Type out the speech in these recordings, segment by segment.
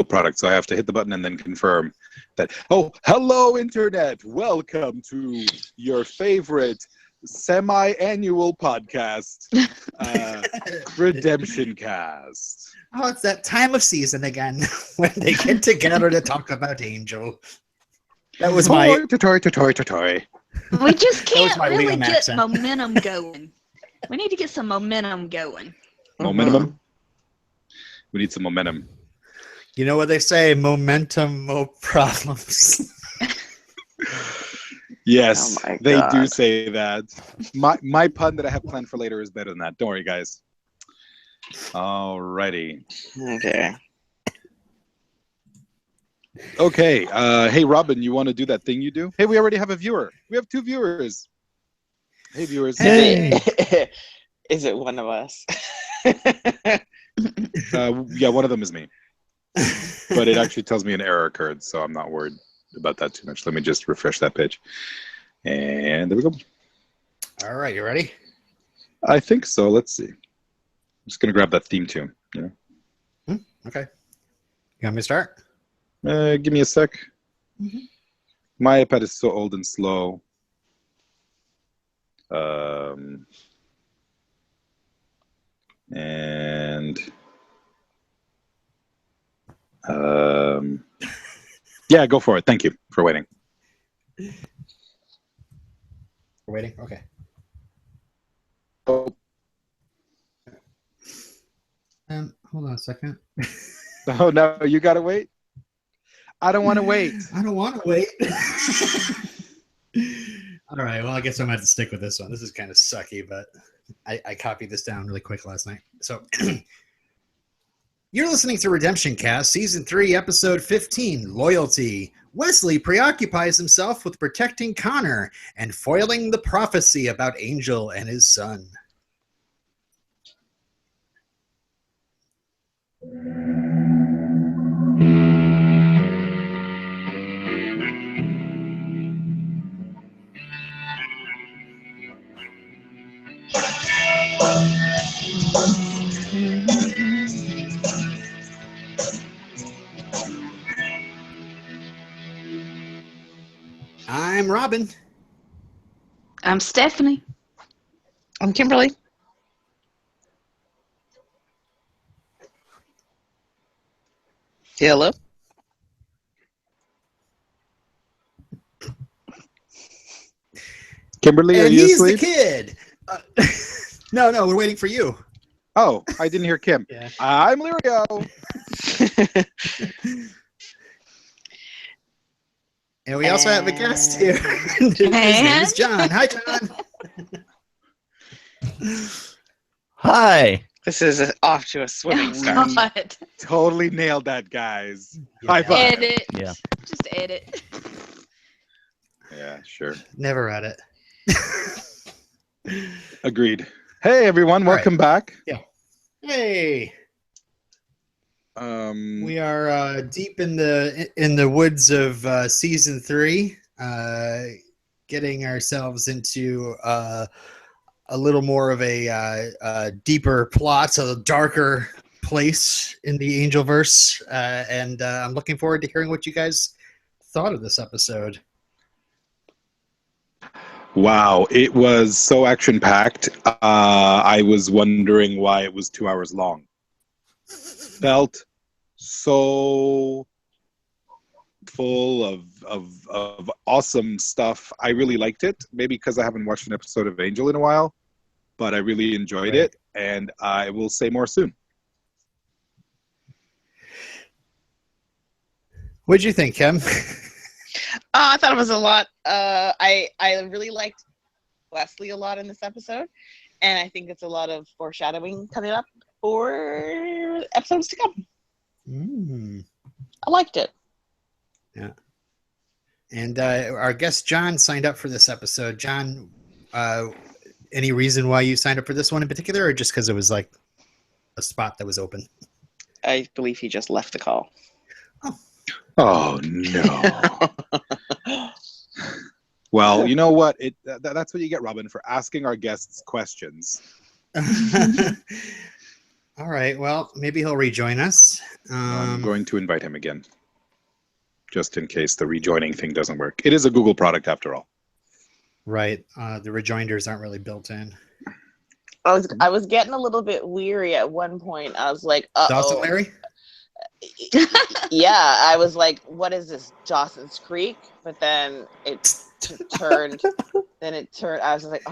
Google product, so I have to hit the button and then confirm that. Oh, hello, Internet! Welcome to your favorite semi-annual podcast, RedemptionCast. Oh, it's that time of season again when they get together to talk about Angel. That was my... Toy. We just can't my really Liam get accent. momentum going. We need to get some momentum going. Momentum? We need some momentum. You know what they say, momentum, no problems. Yes, Oh my they do God. say that. My pun that I have planned for later is better than that. Don't worry, guys. Alrighty. Okay. Hey, Robin, you want to do that thing you do? Hey, we already have a viewer. We have 2 viewers. Hey, viewers. Hey. Is it one of us? Yeah, one of them is me. But it actually tells me an error occurred, so I'm not worried about that too much. Let me just refresh that page. And there we go. All right, you ready? I think so. Let's see. I'm just going to grab that theme tune. Okay. You want me to start? Give me a sec. My iPad is so old and slow. Yeah, go for it. Thank you for waiting. We're waiting? Okay. Oh, Hold on a second. oh no, you got to wait? I don't want to wait. I don't want to wait. All right, well, I guess I'm going to have to stick with this one. This is kind of sucky, but I copied this down really quick last night. So you're listening to Redemption Cast, Season 3, Episode 15, Loyalty. Wesley preoccupies himself with protecting Connor and foiling the prophecy about Angel and his son. I'm Robin. I'm Stephanie. I'm Kimberly. Hello. Kimberly, are And you he's asleep? the kid. No, we're waiting for you. Oh, I didn't hear Kim. Yeah. I'm Lirio. And we also have a guest here. His name is John. Hi, John. Hi. This is off to a swimming start. God. Totally nailed that, guys. Yeah. High five. Edit. Yeah. Just edit. Yeah, sure. Never read it. Agreed. Hey, everyone. All Welcome back. Hey. We We are deep in the woods of season 3, getting ourselves into a little more of a deeper plot, a darker place in the Angelverse, and I'm looking forward to hearing what you guys thought of this episode. Wow, it was so action-packed. I was wondering why it was 2 hours long. Felt so full of awesome stuff. I really liked it. Maybe because I haven't watched an episode of Angel in a while, but I really enjoyed it, and I will say more soon. What'd you think, Kim? I thought it was a lot. I really liked Wesley a lot in this episode, and I think it's a lot of foreshadowing coming up for episodes to come. I liked it. Yeah. And our guest John signed up for this episode. John, any reason why you signed up for this one in particular, or just because it was like a spot that was open? I believe he just left the call. Oh, no. Well, you know what? That's what you get, Robin, for asking our guests questions. All right. Well, maybe he'll rejoin us. I'm going to invite him again, just in case the rejoining thing doesn't work. It is a Google product after all. Right. The rejoinders aren't really built in. I was getting a little bit weary at one point. I was like, Dawson Larry? Yeah, I was like, what is this, Dawson's Creek? But then it turned. I was just like,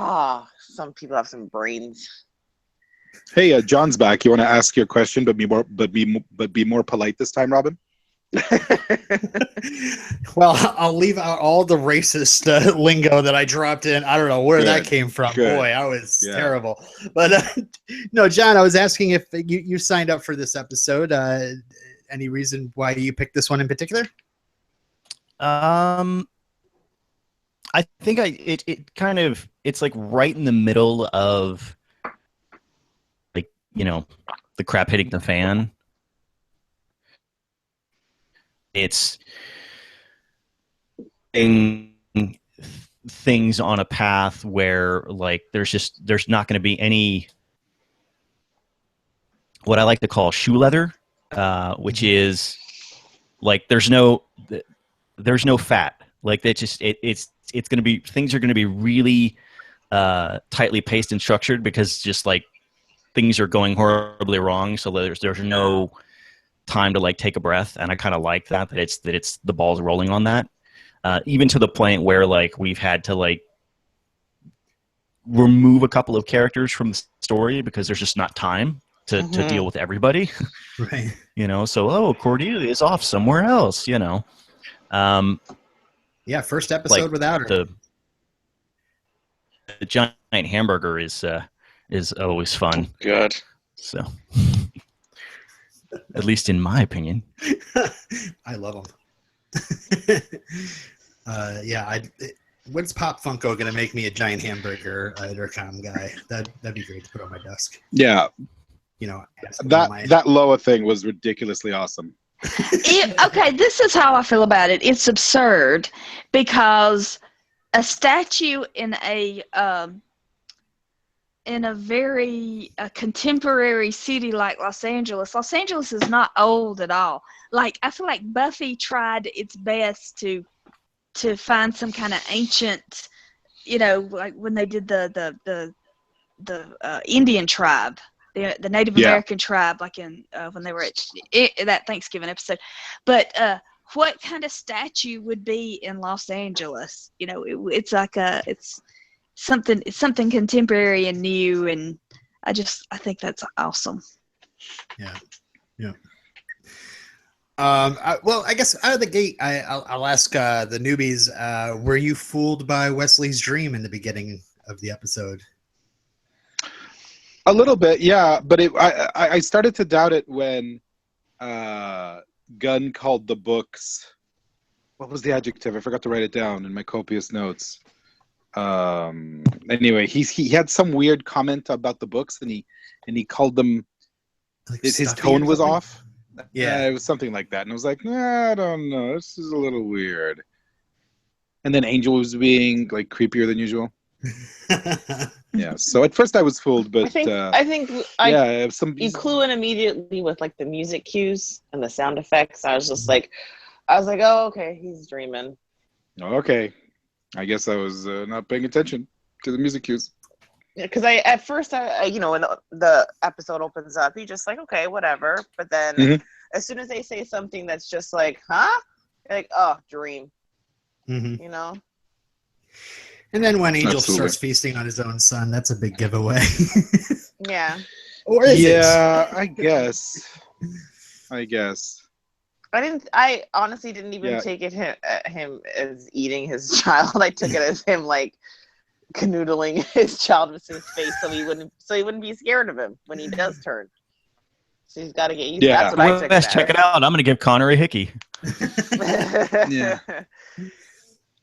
some people have some brains. Hey, John's back. You want to ask your question, but be more polite this time, Robin? Well, I'll leave out all the racist lingo that I dropped in. I don't know where that came from. Good. Boy, I was terrible. But no, John, I was asking if you signed up for this episode. Any reason why you picked this one in particular? I think it's like right in the middle of, like, the crap hitting the fan. It's things on a path where, like, there's not going to be any, what I like to call shoe leather, which is like there's no fat. Like it's going to be, things are going to be really tightly paced and structured because just like things are going horribly wrong. So there's no time to like take a breath, and I kind of like that it's the ball's rolling on that, even to the point where like we've had to like remove a couple of characters from the story because there's just not time to deal with everybody. Right. So Cordelia is off somewhere else. Yeah, first episode like without her. The giant hamburger is always fun. Good. So at least in my opinion. I love them. When's Pop Funko gonna make me a giant hamburger intercom guy? That'd be great to put on my desk. Yeah, that Loa thing was ridiculously awesome. Okay, this is how I feel about it. It's absurd because a statue in a very contemporary city like Los Angeles is not old at all. Like, I feel like Buffy tried its best to find some kind of ancient, like when they did the Indian tribe, the Native American tribe, like in when they were at that Thanksgiving episode. But what kind of statue would be in Los Angeles? It's like it's something contemporary and new, and I think that's awesome. Yeah. Well, I guess out of the gate, I'll ask the newbies: were you fooled by Wesley's dream in the beginning of the episode? A little bit, yeah, but I started to doubt it when Gunn called the books. What was the adjective? I forgot to write it down in my copious notes. Anyway, he had some weird comment about the books, and he called them. Like his tone was off. Yeah, it was something like that, and I was like, I don't know, this is a little weird. And then Angel was being like creepier than usual. Yeah, so at first I was fooled, but I think you clue in immediately with like the music cues and the sound effects. I was like, oh, okay, he's dreaming. Okay, I guess I was not paying attention to the music cues. Yeah, because at first when the episode opens up, you're just like, okay, whatever. But then as soon as they say something that's just like, huh? You're like, oh, dream. Mm-hmm. And then when Angel starts feasting on his own son, that's a big giveaway. Yeah. Or is it? I guess. I honestly didn't even take it him as eating his child. I took it as him like canoodling his child with his face so he wouldn't be scared of him when he does turn. So he's got to get used to that. That's what I took Let's check it out. I'm going to give Connor a hickey. Yeah.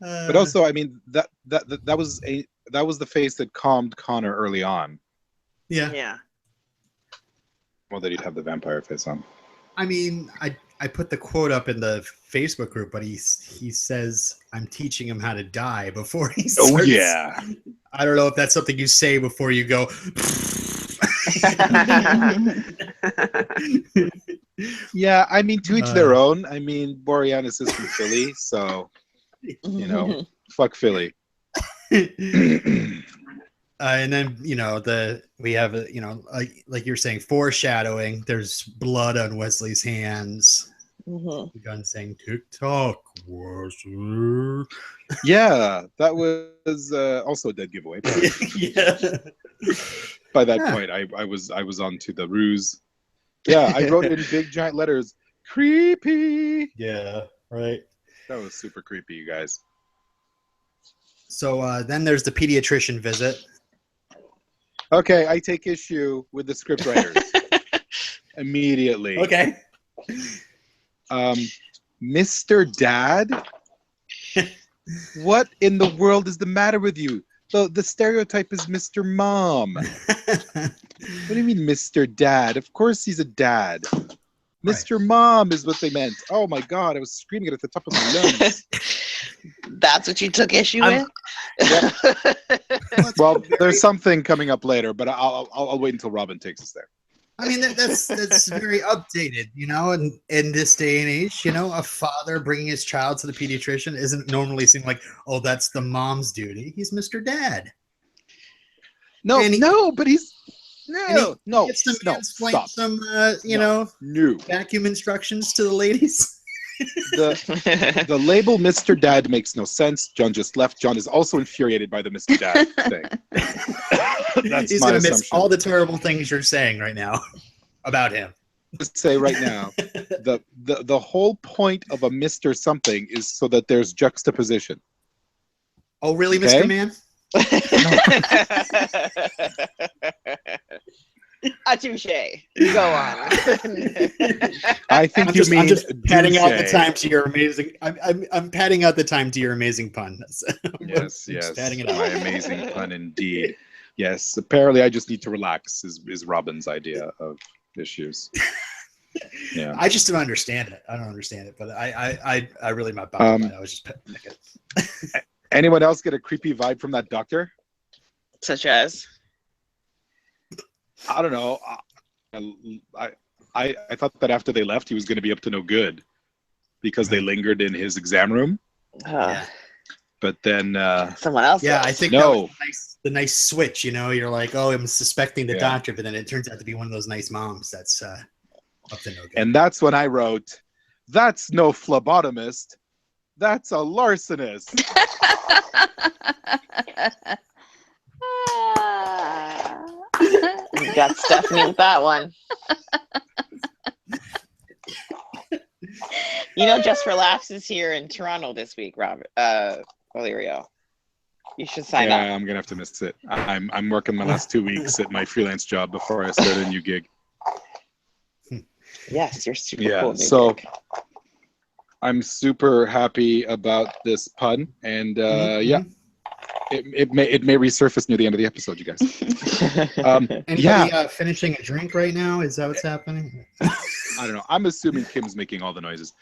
But also, I mean, that was the face that calmed Connor early on. Yeah. Yeah. Well, that he'd have the vampire face on. I mean, I put the quote up in the Facebook group, but he says, I'm teaching him how to die before he starts. Oh, yeah. I don't know if that's something you say before you go. Yeah, I mean, to each their own. I mean, Boreanaz is from Philly, so, fuck Philly. And then we have like you're saying, foreshadowing. There's blood on Wesley's hands. The gun saying "TikTok, Wesley." Yeah, that was also a dead giveaway. Yeah. By that point, I was on to the ruse. Yeah, I wrote in big giant letters, "Creepy." Yeah. Right. That was super creepy, you guys. So then there's the pediatrician visit. Okay, I take issue with the script writers immediately. Okay. Mr. Dad? What in the world is the matter with you? The stereotype is Mr. Mom. What do you mean, Mr. Dad? Of course he's a dad. Mr. Mom is what they meant. Oh my God, I was screaming it at the top of my lungs. That's what you took issue with? Yeah. Well, there's something coming up later, but I'll wait until Robin takes us there. I mean, that's very updated, in this day and age, a father bringing his child to the pediatrician isn't normally seen like, oh, that's the mom's duty. He's Mr. Dad. No, but he's no, gets to mansplain stop. some, No. vacuum instructions to the ladies. The label Mr. Dad makes no sense. John just left. John is also infuriated by the Mr. Dad thing. That's He's my going to miss assumption. all the terrible things you're saying right now about him. Just say right now, the whole point of a Mr. something is so that there's juxtaposition. Oh, really, Okay? Mr. Man? A touche. Go on. I think I'm just padding out the douche. time to your amazing. I'm padding out the time to your amazing pun. Yes, Just padding it out. my amazing pun indeed. Yes, apparently I just need to relax is Robin's idea of issues. Yeah. I just don't understand it. I don't understand it, but I really my bad. I was just picking. Anyone else get a creepy vibe from that doctor? Such as? I don't know. I thought that after they left, he was going to be up to no good because they lingered in his exam room. Yeah. But then Someone else. Yeah, does. I think No. that was the nice switch. You're like, oh, I'm suspecting the Yeah. doctor, but then it turns out to be one of those nice moms that's up to no good. and that's when I wrote, "That's no phlebotomist. That's a larcenist." You got Stephanie with that one. Just for Laughs is here in Toronto this week, Valerio. You should sign up. I'm gonna have to miss it. I'm working my last 2 weeks at my freelance job before I start a new gig. Yes, you're super Yeah, cool. so I'm super happy about this pun, and yeah, it may resurface near the end of the episode, you guys. Anybody finishing a drink right now? Is that what's happening? I don't know. I'm assuming Kim's making all the noises.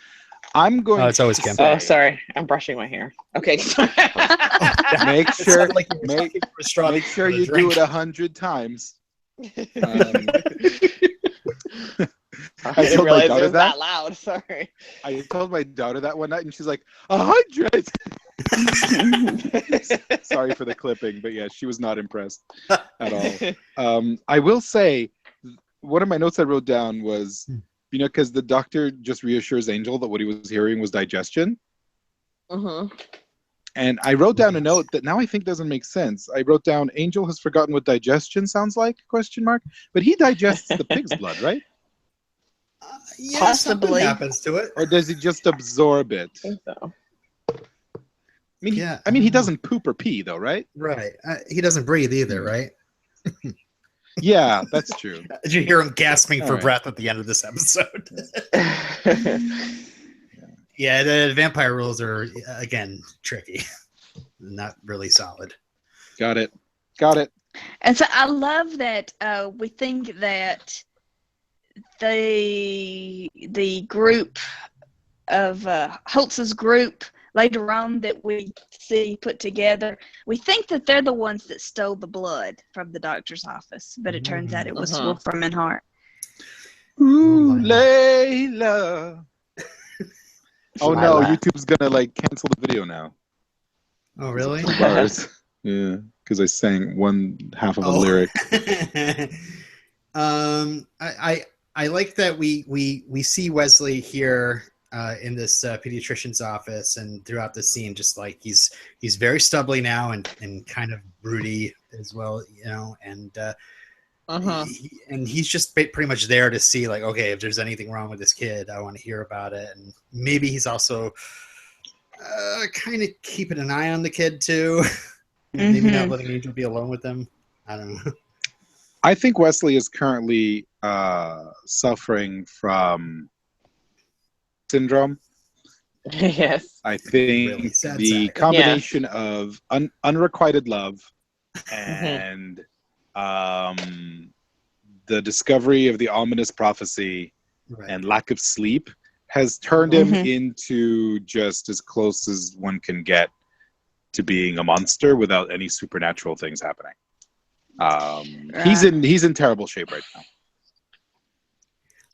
I'm going. Oh, it's always to Kim. say- Oh, sorry. I'm brushing my hair. Okay. Make It sure, sounded like you were make, talking for a straw make sure for a you do drink. it 100 times. I I didn't told my realize it daughter was that. that loud. Sorry. I told my daughter that one night, and she's like, 100. Sorry for the clipping, but yeah, she was not impressed at all. I will say, one of my notes I wrote down was, because the doctor just reassures Angel that what he was hearing was digestion. Mm-hmm. And I wrote down a note that now I think doesn't make sense. I wrote down, Angel has forgotten what digestion sounds like, ? But he digests the pig's blood, right? Yeah, Possibly. something happens to it. Or does he just absorb it? I think so. Yeah. I mean, he doesn't poop or pee, though, right? Right. He doesn't breathe either, right? Yeah, that's true. Did you hear him gasping All for right. breath at the end of this episode? Yeah, the vampire rules are, again, tricky. Not really solid. Got it. And so I love that we think that the group of Holtz's group later on that we see put together. We think that they're the ones that stole the blood from the doctor's office, but it turns out it was Wolfram and Hart. Ooh, Layla. Oh no, Lila. YouTube's gonna like cancel the video now. Oh, really? 2 bars. Yeah, because I sang one half of a lyric. I like that we see Wesley here in this pediatrician's office and throughout the scene, just like he's very stubbly now and kind of broody as well, you know, and he's just pretty much there to see, like, okay, if there's anything wrong with this kid, I want to hear about it. And maybe he's also kind of keeping an eye on the kid too. Maybe not letting Angel be alone with them. I don't know. I think Wesley is currently suffering from syndrome. Yes. I think Really sad the sack. combination of unrequited love and the discovery of the ominous prophecy and lack of sleep has turned him into just as close as one can get to being a monster without any supernatural things happening. He's in terrible shape right now.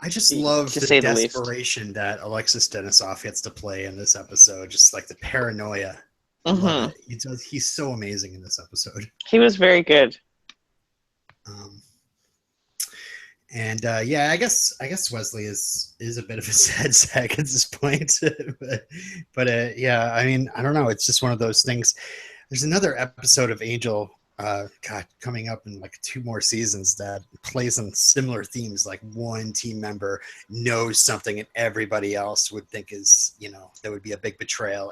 I just love To the say the least. desperation that Alexis Denisoff gets to play in this episode. Just like the paranoia. I love it. He's so amazing in this episode. He was very good. Yeah, I guess Wesley is a bit of a sad sack at this point. but yeah, I mean, I don't know. It's just one of those things. There's another episode of Angel, coming up in like 2 more seasons that plays on similar themes. Like one team member knows something and everybody else would think is, you know, that would be a big betrayal.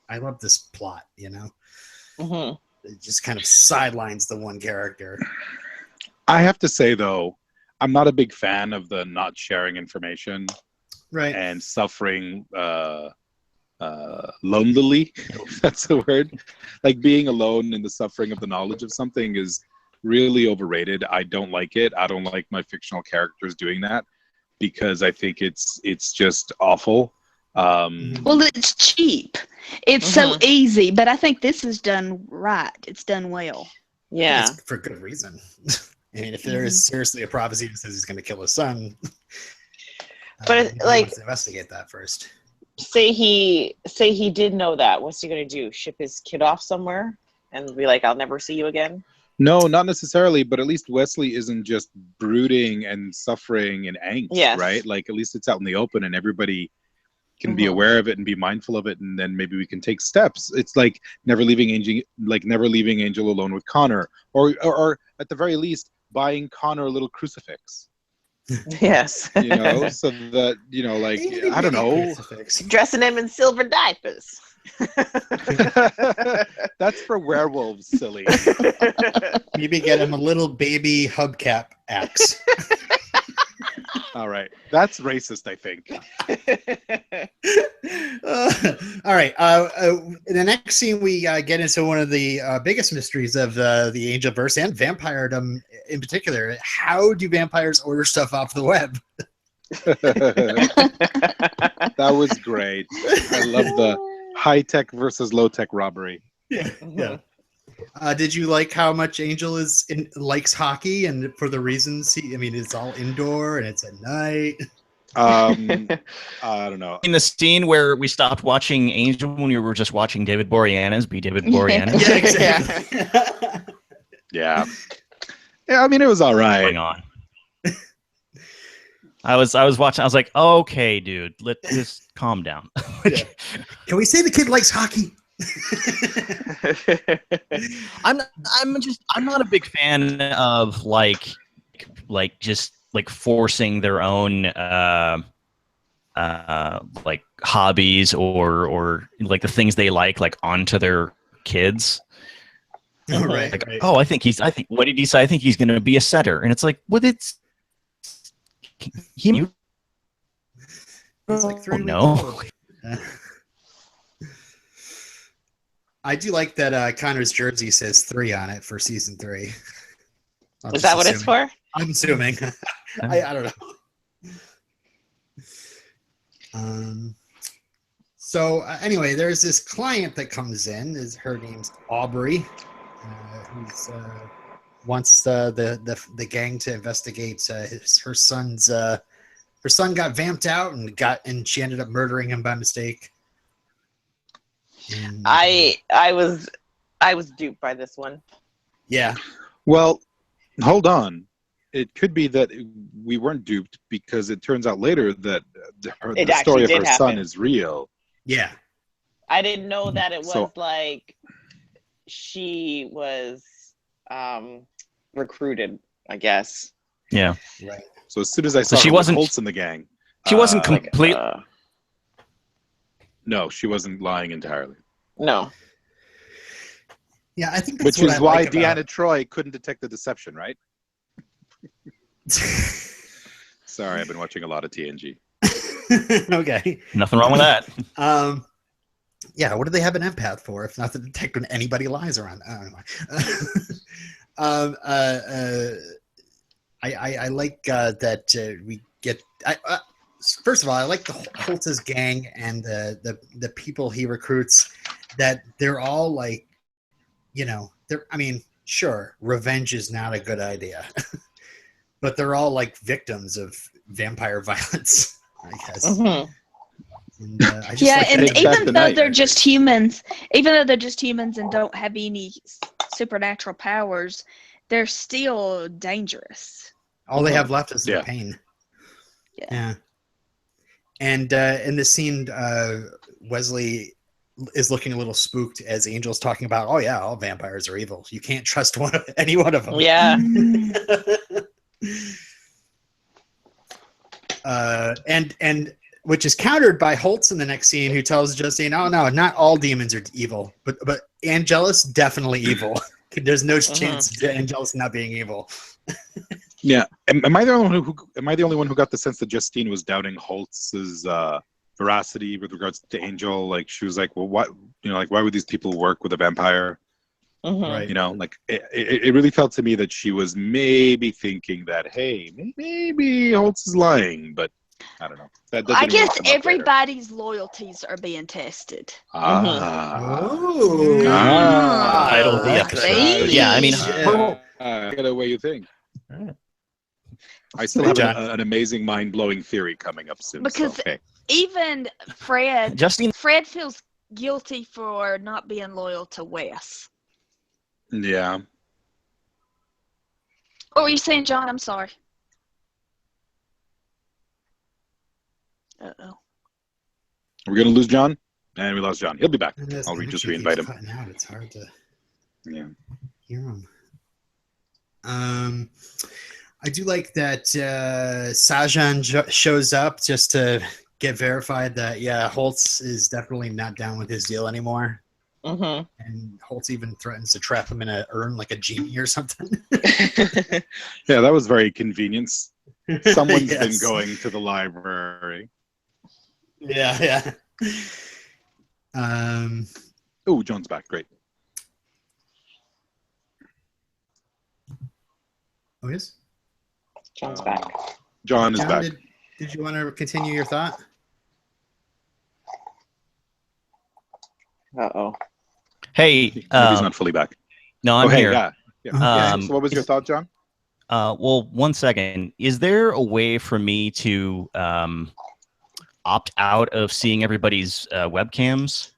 I love this plot, you know. It just kind of sidelines the one character. I have to say, though, I'm not a big fan of the not sharing information and suffering lonely, if that's the word. Like being alone in the suffering of the knowledge of something is really overrated. I don't like it. I don't like my fictional characters doing that because I think it's just awful. Well, it's cheap. It's so easy, but I think this is done right. It's done well. Yeah. It's for good reason. I mean, if there is seriously a prophecy that says he's going to kill his son, but like, to investigate that first. Say he did know that. What's he going to do? Ship his kid off somewhere and be like, "I'll never see you again"? No, not necessarily. But at least Wesley isn't just brooding and suffering and angst, right? Like at least it's out in the open and everybody can be aware of it and be mindful of it, and then maybe we can take steps. It's like never leaving Angel alone with Connor, or at the very least buying Connor a little crucifix. Yes. You know, so that, you know, like, I don't know. Dressing him in silver diapers. That's for werewolves, silly. Maybe get him a little baby hubcap axe. All right. That's racist, I think. All right. In the next scene, we get into one of the biggest mysteries of the Angelverse and vampiredom in particular. How do vampires order stuff off the web? That was great. I love the high-tech versus low-tech robbery. Yeah. Did you like how much Angel likes hockey, and for the reasons it's all indoor and it's at night? I don't know. In the scene where we stopped watching Angel when we were just watching David Boreanaz be David Boreanaz. Yeah, exactly. Yeah. I mean, it was all right. Going on. I was watching. I was like, okay, dude, let's just calm down. Can we say the kid likes hockey? I'm not a big fan of like just like forcing their own like hobbies or like the things they like onto their kids. Right. Like, oh, I think what did he say? I think he's going to be a setter, and it's like, well, it's he. He's like 3 weeks no. old. I do like that Connor's jersey says 3 on it for season 3. Is that what it's for? I'm assuming. I don't know. So anyway, there's this client that comes in. Her name's Aubrey, who's wants the gang to investigate her son's. Her son got vamped out and she ended up murdering him by mistake. And, I was duped by this one. yeah. Well, hold on. It could be that we weren't duped because it turns out later that the story of her son is real. Yeah. I didn't know that it was So- like she was recruited, I guess. Yeah. Right. So as soon as I saw she her with wasn't- Holtz in the gang, She wasn't complete. no, she wasn't lying entirely. No. Yeah, I think that's Which what is I why like Deanna Troy couldn't detect the deception, right? Sorry, I've been watching a lot of TNG. Okay. Nothing wrong with that. Yeah, what do they have an empath for if not to detect when anybody lies around? I don't know. I like that we get. First of all, I like the Holtz's gang and the people he recruits. That they're all like, I mean, sure, revenge is not a good idea, but they're all like victims of vampire violence, I guess. Mm-hmm. And, I just Yeah, like and that- Take back even the though night. they're just humans, and don't have any supernatural powers, they're still dangerous. all they have left is their Yeah. pain. Yeah. And in this scene, Wesley is looking a little spooked as Angel's talking about, oh yeah, all vampires are evil. You can't trust any one of them. Yeah. And which is countered by Holtz in the next scene, who tells Justine, "Oh no, not all demons are evil, but Angelus definitely evil. There's no chance of Angelus not being evil." Yeah, am I the only one who got the sense that Justine was doubting Holtz's veracity with regards to Angel? Like she was like, well, what, why would these people work with a vampire? Mm-hmm. Right. Like it really felt to me that she was maybe thinking that, hey, maybe Holtz is lying, but I don't know. That I didn't really guess come up later. everybody's loyalties are being tested. Oh. Title of the okay. episode. Yeah, I mean, Get away you think. Alright. I still have John. an amazing, mind-blowing theory coming up soon. Because- so, okay. Even Fred Justine, feels guilty for not being loyal to Wes. Yeah. What were you saying, John? I'm sorry. Uh-oh. We're gonna lose John, and we lost John. He'll be back. And this I'll just connection re-invite keeps him. cutting out. It's hard to Yeah. hear him. I do like that Sajan shows up just to get verified that Holtz is definitely not down with his deal anymore, Mm-hmm. and Holtz even threatens to trap him in an urn like a genie or something. Yeah, that was very convenient. Someone's been Yes. going to the library. Yeah. Oh, John's back. Great. Oh, yes. John's back. John is John, back. did you want to continue your thought? Uh-oh. hey, Maybe he's not fully back. no, I'm hey, here. Yeah. Um, So what was your thought, John? Well, 1 second. Is there a way for me to opt out of seeing everybody's webcams?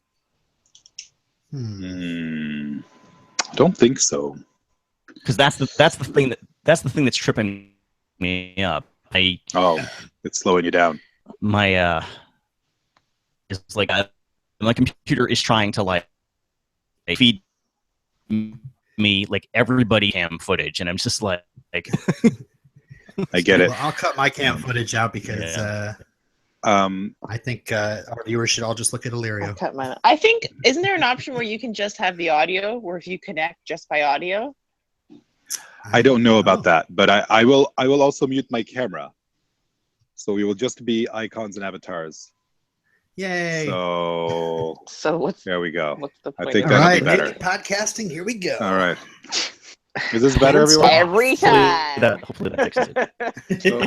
Don't think so. Because that's the thing that's tripping me up. Oh, it's slowing you down. It's like my computer is trying to like feed me like everybody cam footage, and I'm just like I get it. Well, I'll cut my cam footage out because I think our viewers should all just look at Illyrio. I'll cut mine. I think, isn't there an option where you can just have the audio, where if you connect just by audio? I don't know about that, but I will also mute my camera. So we will just be icons and avatars. Yay! So So there we go. what's the I point? think All that'll be right, better. naked podcasting. Here we go. All right. Is this better, everyone? Every time. hopefully that fixes it. So,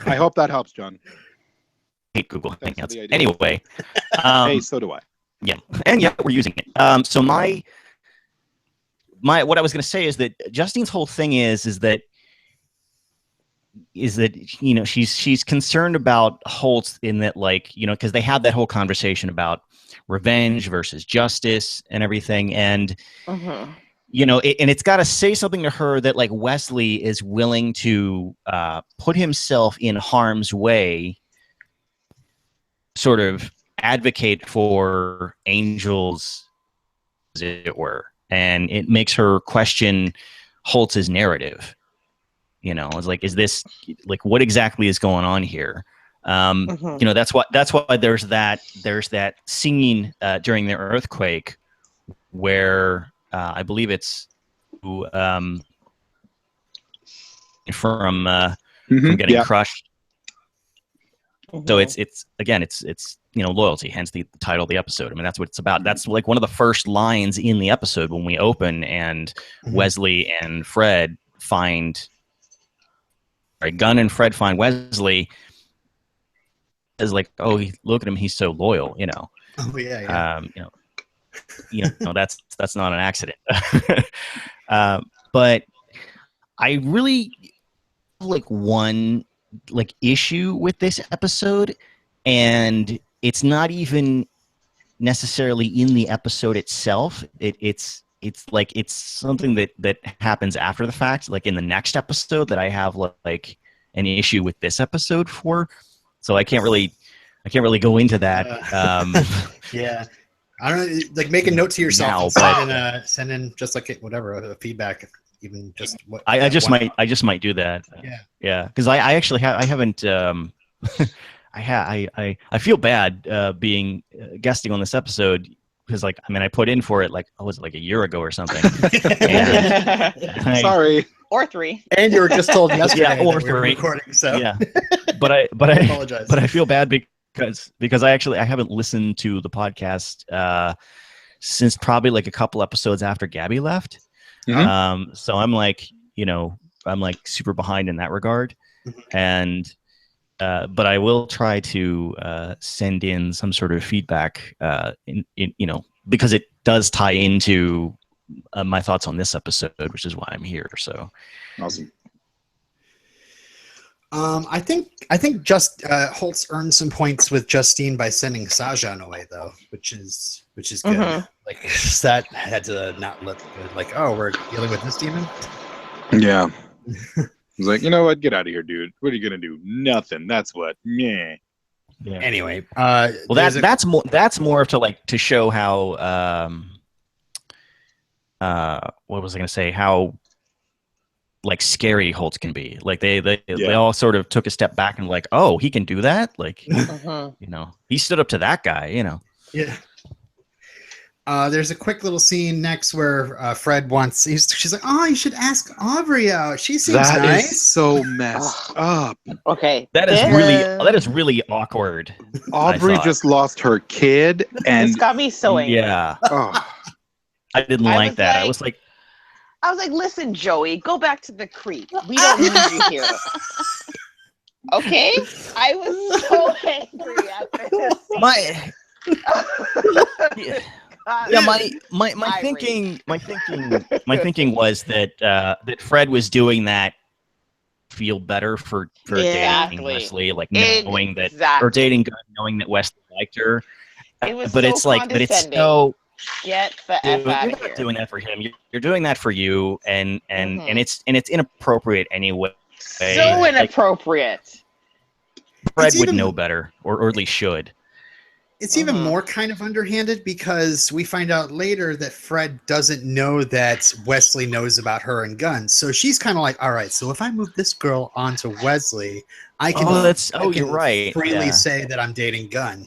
I hope that helps, John. hate Google Thanks for Hangouts. the idea. Anyway, Hey, so do I. yeah, and yeah, we're using it. So my what I was going to say is that Justine's whole thing is that she's concerned about Holtz in that, like, because they have that whole conversation about revenge versus justice and everything, and and it's got to say something to her that, like, Wesley is willing to put himself in harm's way, sort of advocate for Angel's, as it were, and it makes her question Holtz's narrative. It's like, is this, like, what exactly is going on here? That's why there's that singing during the earthquake where I believe it's from getting crushed. So it's loyalty, hence the title of the episode. I mean, that's what it's about. That's like one of the first lines in the episode when we open and Wesley and Fred find. Gunn and Fred find Wesley. Is like, oh, look at him, he's so loyal. Oh yeah. That's not an accident. But I really like one issue with this episode, and it's not even necessarily in the episode itself. It's something that happens after the fact, like in the next episode, that I have like an issue with this episode for. So I can't really go into that. Yeah, I don't know. Like, make a note to yourself and send in just like whatever feedback, even just what. I just might do that. Yeah, because I actually I haven't. I feel bad being guesting on this episode. Because, like, I mean, I put in for it, like, was it like a year ago or something? Sorry. Or 3. And you were just told yesterday or that we were 3. recording, so. Yeah. But I apologize. But I feel bad because I haven't listened to the podcast since probably like a couple episodes after Gabby left. Mm-hmm. So I'm like, I'm like super behind in that regard. And but I will try to send in some sort of feedback, because it does tie into my thoughts on this episode, which is why I'm here. So awesome. I think just Holtz earned some points with Justine by sending Sajan away, though, which is good. Like, that had to not look good. Like, oh, we're dealing with this demon. Yeah. He's like, you know what? Get out of here, dude. What are you gonna do? Nothing. That's what. Yeah. Anyway, well, that's more to show how what was I gonna say? How, like, scary Holtz can be. Like, they all sort of took a step back and like, oh, he can do that. Like, he stood up to that guy. Yeah. There's a quick little scene next where Fred she's like, oh, you should ask Aubrey out. She seems nice. That is so messed up. Okay. That is really awkward. Aubrey just lost her kid, and this got me so angry. Yeah. Oh. I didn't like that. I was like, listen, Joey, go back to the creek. We don't need you here. Okay? I was so angry after this scene. My thinking was that Fred was doing that feel better for dating Wesley, like knowing that, or dating Gunn, knowing that Wesley liked her. It was but it's like, but it's so. Get the F out of here. You're not doing that for him. You're doing that for you, and it's inappropriate anyway. So inappropriate. Fred would know better, or at least should. It's even more kind of underhanded because we find out later that Fred doesn't know that Wesley knows about her and Gunn. So she's kind of like, all right, so if I move this girl onto Wesley, I can, you're right. freely say that I'm dating Gunn.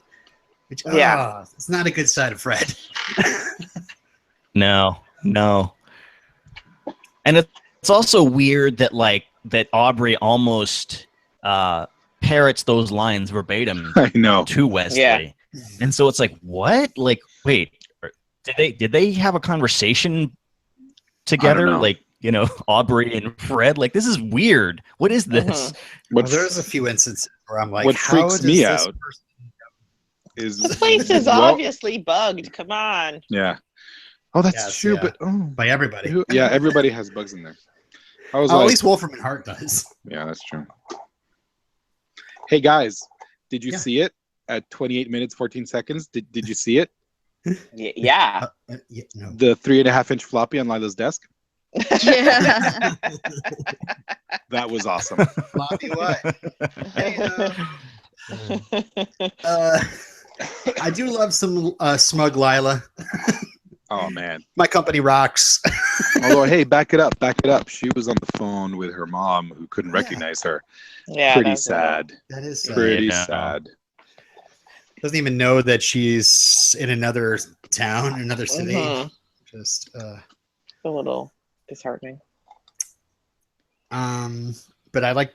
Which, it's not a good side of Fred. No. And it's also weird that that Aubrey almost parrots those lines verbatim to Wesley. Yeah. And so it's like, what? Like, wait, did they have a conversation together? Like, Aubrey and Fred. Like, this is weird. What is this? Well, there's a few instances where I'm like, what how freaks does me this out person... is The place is obviously bugged. Come on. Yeah. Oh, that's Yes, true. yeah. But by everybody. yeah, everybody has bugs in there. I was At like, least Wolfram and Hart does. yeah, that's true. Hey guys, did you Yeah. see it at 28 minutes 14 seconds? Did you see it? Yeah. No. The 3.5-inch floppy on Lila's desk. Yeah. That was awesome. Floppy what? I do love some smug Lila. Oh man. My company rocks. Although, hey, back it up. She was on the phone with her mom, who couldn't recognize her. Yeah. Pretty that's sad. That is sad. Pretty Yeah. sad. Doesn't even know that she's in another town, another city. Mhm. Just A little disheartening. but I like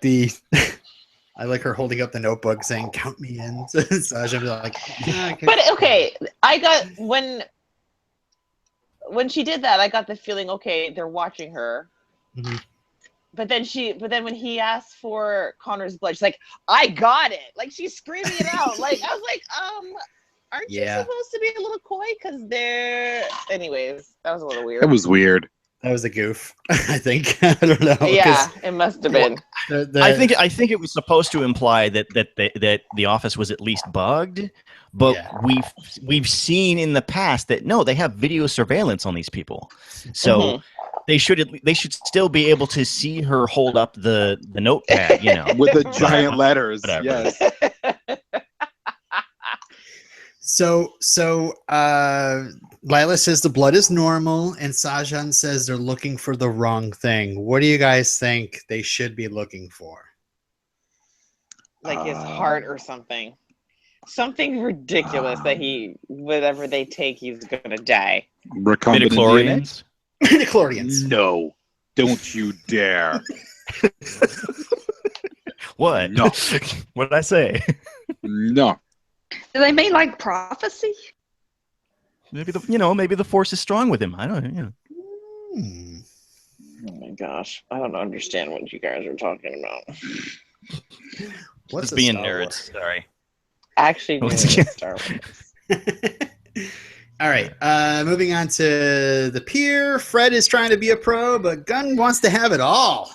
I like her holding up the notebook saying "Count me in." So I should be like, yeah, But okay, I got when she did that, I got the feeling, okay, they're watching her. Mhm. But then when he asked for Connor's blood, she's like, I got it. Like, she's screaming it out. Like, I was like, aren't you Yeah. supposed to be a little coy? Because anyways, that was a little weird. That was weird. That was a goof. I think. I don't know. 'cause Yeah, it must have been. I think it was supposed to imply that the office was at least bugged, but Yeah. we've seen in the past that no, they have video surveillance on these people, so they should still be able to see her hold up the notepad, With the giant letters. Whatever. Yes. So Lila says the blood is normal, and Sajan says they're looking for the wrong thing. What do you guys think they should be looking for? Like his heart or something. Something ridiculous that whatever they take, he's gonna die. Recombinant DNA? Midichlorians. Midichlorians. No. Don't you dare. What? No. What did I say? No. Do they mean like prophecy? Maybe the force is strong with him. I don't know. Hmm. Oh my gosh, I don't understand what you guys are talking about. What's Just a being Star nerds. Sorry. Actually, Once doing again. Star Wars. All right. Moving on to the pier. Fred is trying to be a pro, but Gunn wants to have it all.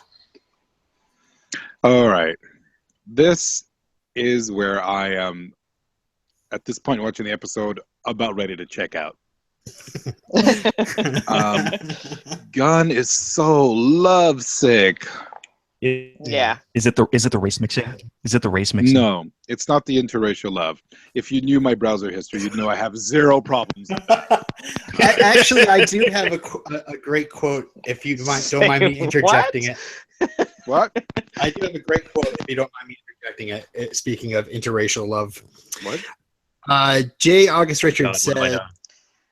All right. This is where I am, at this point watching the episode, about ready to check out. Gunn is so lovesick. Yeah. Is it the race mixing? Is it the race mixing? No, it's not the interracial love. If you knew my browser history, you'd know I have zero problems. Actually, I do have a great quote. If you don't mind me interjecting it. What? I do have a great quote. If you don't mind me interjecting it. Speaking of interracial love, What? J. August Richards God, what have I done?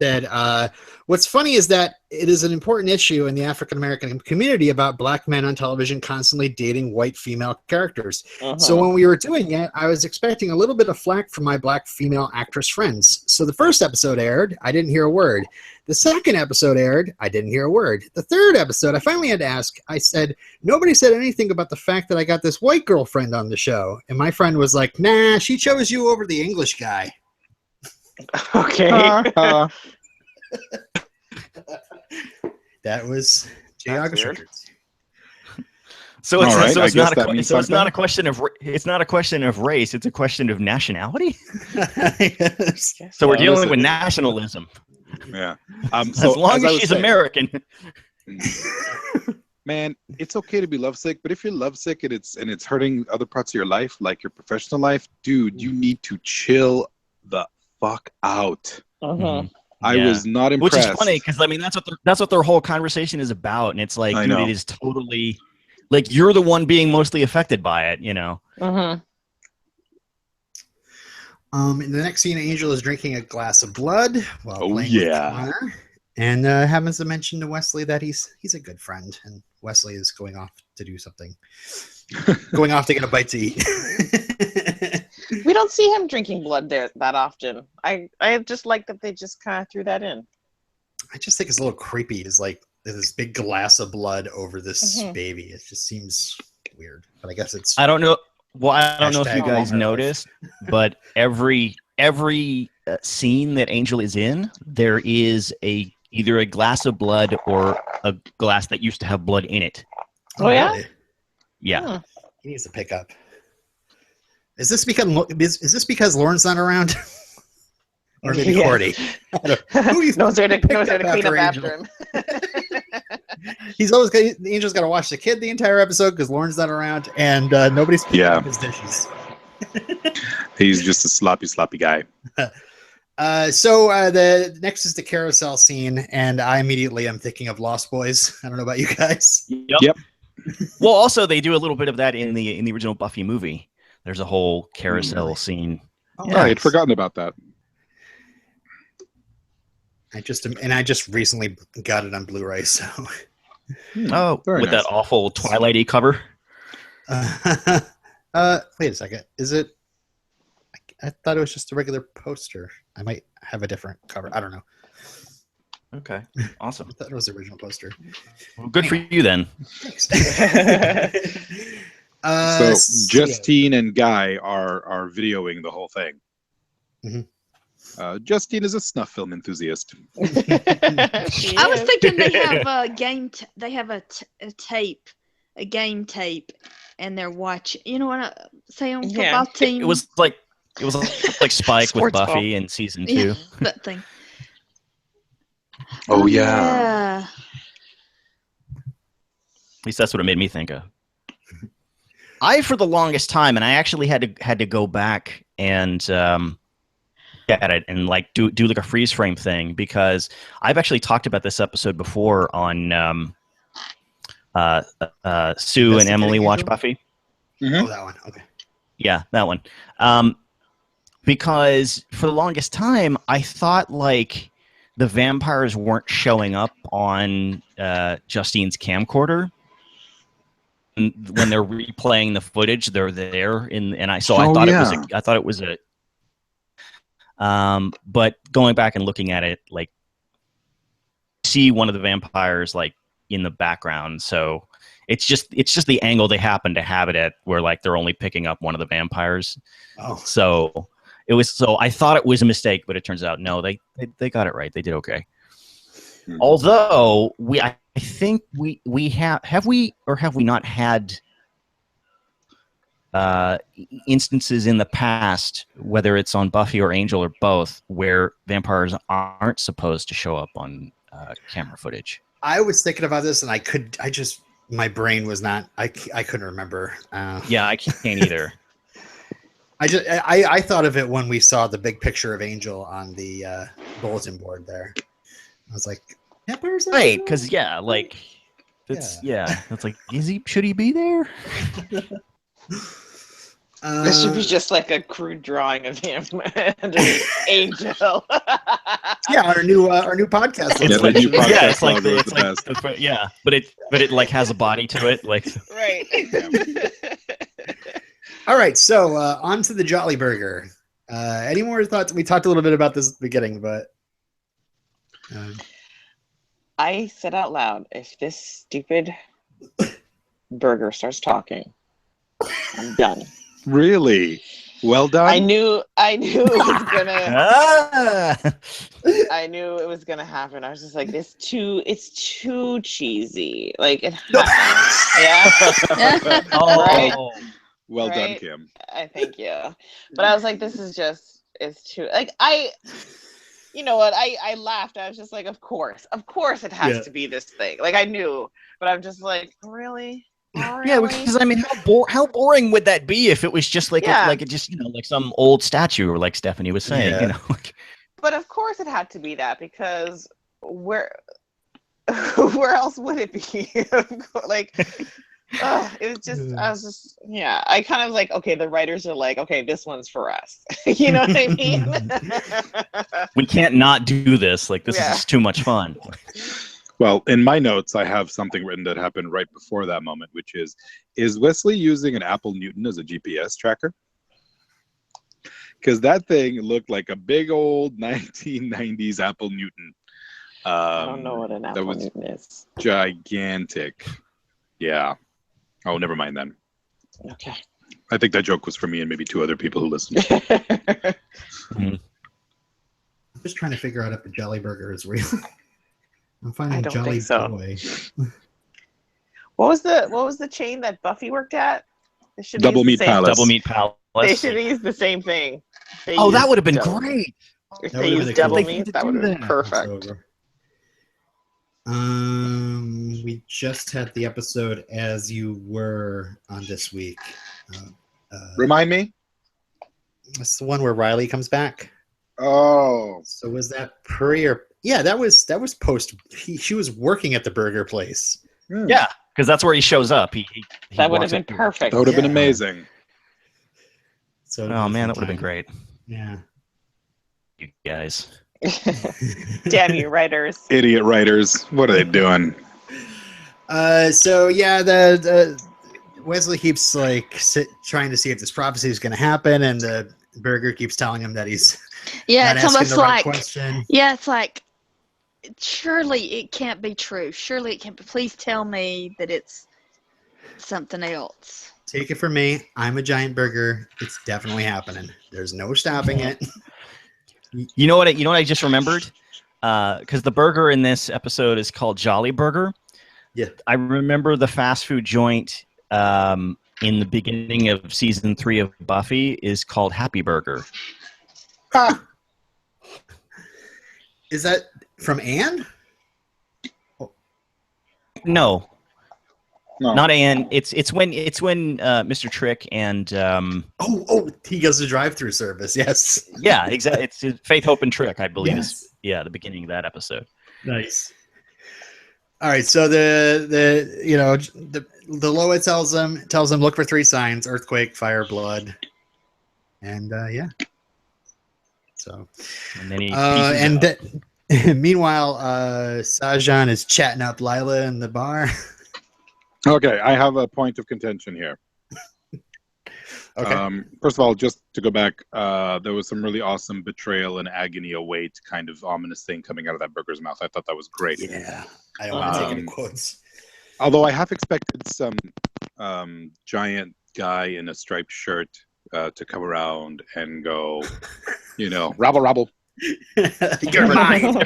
said, what's funny is that it is an important issue in the African American community about black men on television constantly dating white female characters. So when we were doing it, I was expecting a little bit of flack from my black female actress friends. So the first episode aired, I didn't hear a word. The second episode aired, I didn't hear a word. The third episode, I finally had to ask. I said, nobody said anything about the fact that I got this white girlfriend on the show. And my friend was like, nah, she chose you over the English guy. Okay. That was J. That's August weird. Richards. So it's, All right, so I it's guess not that a means so it's not something. a question of it's not a question of race. It's a question of nationality. Yes. So we're Yeah, dealing listen. with nationalism. Yeah. As long as she's American. Man, it's okay to be lovesick, but if you're lovesick and it's hurting other parts of your life, like your professional life, dude, you need to chill the fuck out. I Yeah. was not Which impressed. is funny because I mean that's what their whole conversation is about, and it's like, I dude, know. it is totally like you're the one being mostly affected by it, In the next scene, Angel is drinking a glass of blood while Oh, playing yeah. with Connor, and happens to mention to Wesley that he's a good friend, and Wesley is going off to do something, going off to get a bite to eat. We don't see him drinking blood there that often. I just like that they just kind of threw that in. I just think it's a little creepy. It's like this big glass of blood over this Mhm. baby. It just seems weird, but I guess it's I don't know. Well, I don't know if you Hashtag guys all her life. noticed, but every scene that Angel is in, there is either a glass of blood or a glass that used to have blood in it. Oh, yeah? really? Yeah. Hmm. He needs to pick up. Is this because Lauren's not around? Or maybe Yeah. Cordy? Who you knows where to picked clean up up after after Angel? him. He's always the Angel's got to watch the kid the entire episode because Lauren's not around, and nobody's picking Yeah. up his dishes. He's just a sloppy guy. So the next is the carousel scene, and I immediately am thinking of Lost Boys. I don't know about you guys. Yep. Well, also they do a little bit of that in the original Buffy movie. There's a whole carousel really? scene. Oh, I had forgotten about that. I just recently got it on Blu-ray, so. Oh, Very with nice. that awful Twilight-y cover. Wait a second. Is it? I thought it was just a regular poster. I might have a different cover. I don't know. Okay, awesome. I thought it was the original poster. Well, good for you then. Thanks. So Justine and Guy are videoing the whole thing. Mhm. Justine is a snuff film enthusiast. I was thinking they have a game. They have a tape, a game tape, and they're watching. You know what I'm saying? Yeah. Football team. It was like Spike with Sports ball. Buffy in season 2. yeah, that thing. Oh, yeah. At least that's what it made me think of. I, for the longest time, and I actually had to go back and at it and like do like a freeze frame thing, because I've actually talked about this episode before on Sue and Emily Watch Angel? Buffy. Oh, that one. Okay. Yeah, that one. Because for the longest time, I thought like the vampires weren't showing up on Justine's camcorder. And when they're replaying the footage, they're there, and I thought it was a. But going back and looking at it, like, see one of the vampires like in the background, so it's just the angle they happen to have it at, where like they're only picking up one of the vampires. Oh. So I thought it was a mistake, but it turns out no, they got it right. They did okay. Hmm. Although I think we have we not had instances in the past, whether it's on Buffy or Angel or both, where vampires aren't supposed to show up on camera footage. I was thinking about this, and my brain was not. I couldn't remember. Yeah, I can't either. I thought of it when we saw the big picture of Angel on the bulletin board there. I was like, vampires, Right, because like that's that's like, should he be there? This should be just like a crude drawing of him and an angel. Yeah, our new podcast. Yeah, looks the like new it. podcast Yeah, it's like logo is it's the like best. yeah, but it like has a body to it, like. Right. All right, so on to the Jolly Burger. Any more thoughts? We talked a little bit about this at the beginning, but I said out loud, if this stupid burger starts talking, I'm done. Really? Well done. I knew it was gonna. Ah! I knew it was gonna happen. I was just like, it's too cheesy. Like it. Yeah. Oh, Well done, Right? Kim. I thank you. But I was like, it's too like you know what? I laughed. I was just like, of course it has Yeah. to be this thing. Like I knew, but I'm just like, really? yeah, because I mean, how boring would that be if it was just like Yeah. like some old statue, or like Stephanie was saying, Yeah. But of course it had to be that, because where else would it be? Like it was just, I was just, yeah, I kind of like, okay, the writers are like, okay, this one's for us. You know what I mean? We can't not do this. Like, this Yeah. is just too much fun. Well, in my notes, I have something written that happened right before that moment, which is Wesley using an Apple Newton as a GPS tracker? Because that thing looked like a big old 1990s Apple Newton. I don't know what an that apple was Newton is. gigantic. Yeah. Oh, never mind then. Okay. I think that joke was for me and maybe 2 other people who listened. I'm just trying to figure out if the Jelly Burger is real. I'm finding I don't Jelly think so. Boy. What was the chain that Buffy worked at? They should Double use Meat the same, Palace. Double Meat Palace. They should use the same thing. They Oh, that used would have been double- great. If That they would've been used a double cool- meat, to that do would have been that. perfect. Over. We just had the episode As You Were on this week. Remind me? That's the one where Riley comes back. Oh. So was that pre or yeah? That was post. She was working at the burger place. Yeah, because that's where he shows up. He That would have walks been up to- perfect. That would have been Yeah. amazing. So Oh man, that would have been great. Yeah. You guys. Damn you, writers. Idiot writers. What are they doing? So yeah, the Wesley keeps like trying to see if this prophecy is going to happen, and the burger keeps telling him that he's Yeah, not it's asking almost the right like question. yeah, it's like surely it can't be true. Surely it can't be. Please tell me that it's something else. Take it from me. I'm a giant burger. It's definitely happening. There's no stopping it. You know what? I just remembered, because the burger in this episode is called Jolly Burger. Yeah. I remember the fast food joint in the beginning of season 3 of Buffy is called Happy Burger. Is that from Anne? No, No. not Anne. It's when Mr. Trick and Oh, he goes to drive-through service. Yes. yeah, exactly. It's Faith, Hope, and Trick, I believe. Yes. Is the beginning of that episode. Nice. All right, so the Loa tells him look for 3 signs: earthquake, fire, blood, and yeah. So And then he and meanwhile, Sajan is chatting up Lila in the bar. Okay, I have a point of contention here. Okay. First of all, just to go back, there was some really awesome betrayal and agony await kind of ominous thing coming out of that burger's mouth. I thought that was great. Yeah, I don't want to take any Um, quotes. Although I have expected some giant guy in a striped shirt to come around and go, rabble, rabble. You're mine.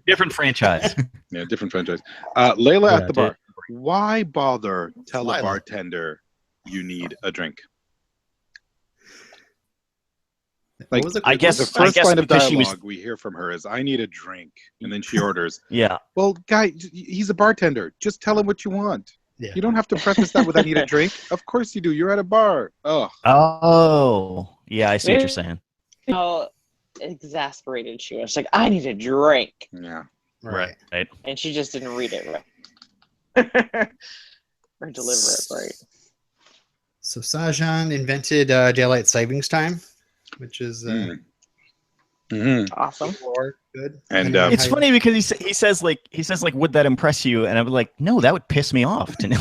different franchise. Yeah, different franchise. Layla at the Yeah, bar. Why bother tell a Lila. bartender you need a drink? What Like, was it? I guess- The first line of because she dialogue was- we hear from her is, I need a drink. And then she orders, Yeah. well, guy, he's a bartender. Just tell him what you want. Yeah. You don't have to preface that with, I need a drink. Of course you do. You're at a bar. Oh, Oh, yeah. I see what you're saying. How exasperated she was. She's like, I need a drink. yeah. Right. Right. And she just didn't read it right. Or deliver it right. So Sajan invented daylight savings time, which is Awesome. good. And, Depending on It's how you- funny because he says would that impress you? And I'm like, no, that would piss me off to know.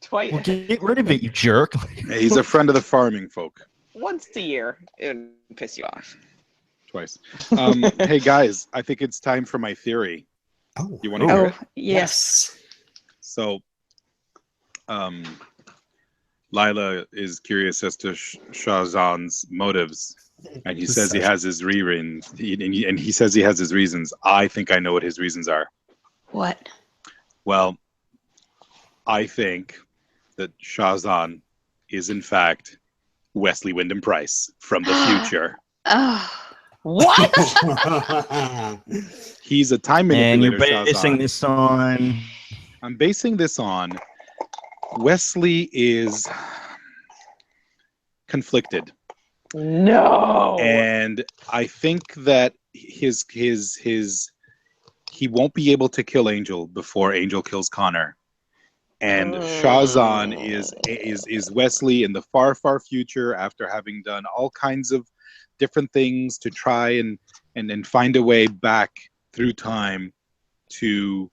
Twice. Well, get rid of it, you jerk. He's a friend of the farming folk. Once a year, it would piss you off. Twice. Hey, guys, I think it's time for my theory. Oh, You want to hear Oh it? yes. So, Lila is curious as to Shahzan's motives, and he says he has his reasons. And he says he has his reasons. I think I know what his reasons are. What? Well, I think that Shahzan is in fact Wesley Wyndham Price from the future. Oh. What? He's a time And manipulator. you're basing Shahzan. this on. I'm basing this on Wesley is conflicted. No. And I think that he won't be able to kill Angel before Angel kills Connor. And Shahzan is Wesley in the far, far future after having done all kinds of different things to try and find a way back through time to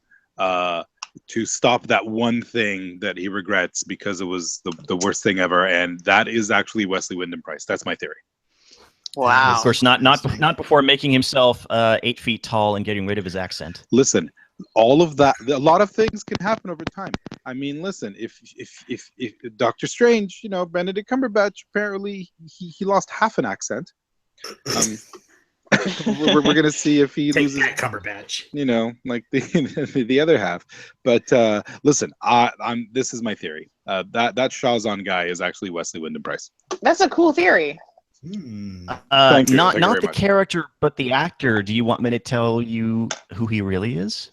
stop that one thing that he regrets because it was the worst thing ever. And that is actually Wesley Wyndham Price. That's my theory. Wow. Of course, not before making himself 8 feet tall and getting rid of his accent. Listen, all of that, a lot of things can happen over time. I mean, listen, if Doctor Strange, Benedict Cumberbatch, apparently he lost half an accent. We're going to see if he Take loses, that, Cumberbatch. like the other half. But listen, this is my theory. That Shazam guy is actually Wesley Wyndham-Pryce. That's a cool theory. Thank you. Not Thank you very the much. character, but the actor. Do you want me to tell you who he really is?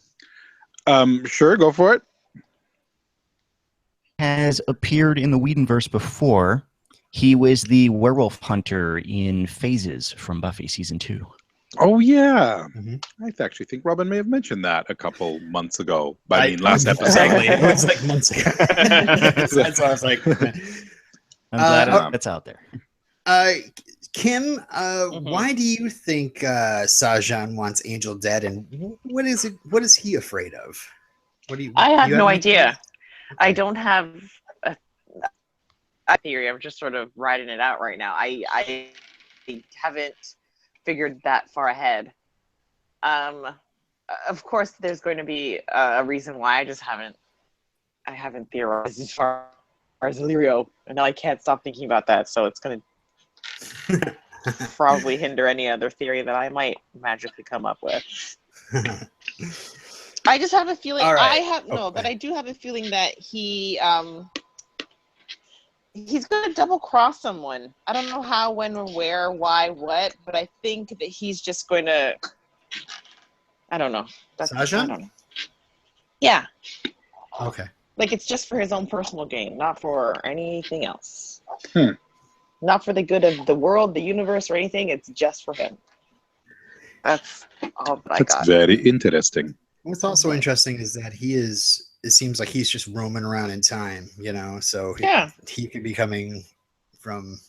Sure, go for it. Has appeared in the Whedonverse before. He was the werewolf hunter in Phases from Buffy season 2. Oh yeah, Mhm. I actually think Robin may have mentioned that a couple months ago. Last episode. Exactly. It was like months ago. That's why I was like, I'm glad oh. it's out there. Kim, why do you think Sajan wants Angel dead, and what is it? What is he afraid of? What do you? I have you no any idea. I Okay. don't have a theory. I'm just sort of riding it out right now. I haven't figured that far ahead. Of course, there's going to be a reason why. I haven't theorized as far as Illyrio, and now I can't stop thinking about that. So it's going to probably hinder any other theory that I might magically come up with. I just have a feeling. All right. But I do have a feeling that he's going to double cross someone. I don't know how, when, or where, why, what, but I think that he's just going to. I don't know. Sajan? I don't know. Yeah, Okay. like it's just for his own personal gain, not for anything else. Hmm. Not for the good of the world, the universe, or anything. It's just for him. That's all that I That's got. very interesting. What's also interesting is that it seems like he's just roaming around in time, so Yeah. he could be coming from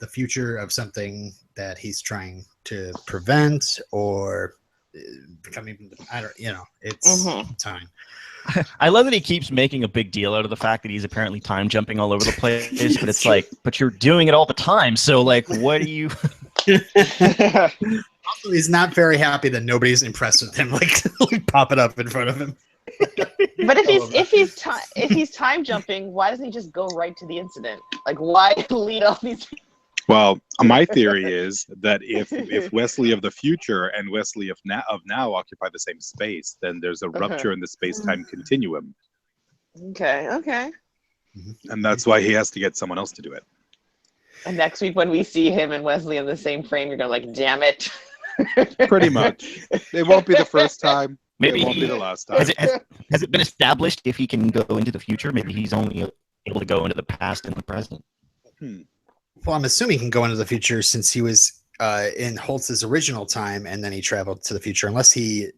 the future of something that he's trying to prevent, or becoming, it's time. I love that he keeps making a big deal out of the fact that he's apparently time jumping all over the place, but it's like, but you're doing it all the time. So like, what do you? Also, he's not very happy that nobody's impressed with him, like popping up in front of him. But if he's time jumping, why doesn't he just go right to the incident? Like, why lead all these? Well, my theory is that if Wesley of the future and Wesley of now occupy the same space, then there's a rupture in the space-time continuum, Okay. and that's why he has to get someone else to do it. And next week when we see him and Wesley in the same frame, you're gonna like, damn it. Pretty much. It won't be the first time. Maybe It won't be the last time. Has it been established if he can go into the future? Maybe he's only able to go into the past and the present. Well, I'm assuming he can go into the future since he was in Holtz's original time, and then he traveled to the future, unless he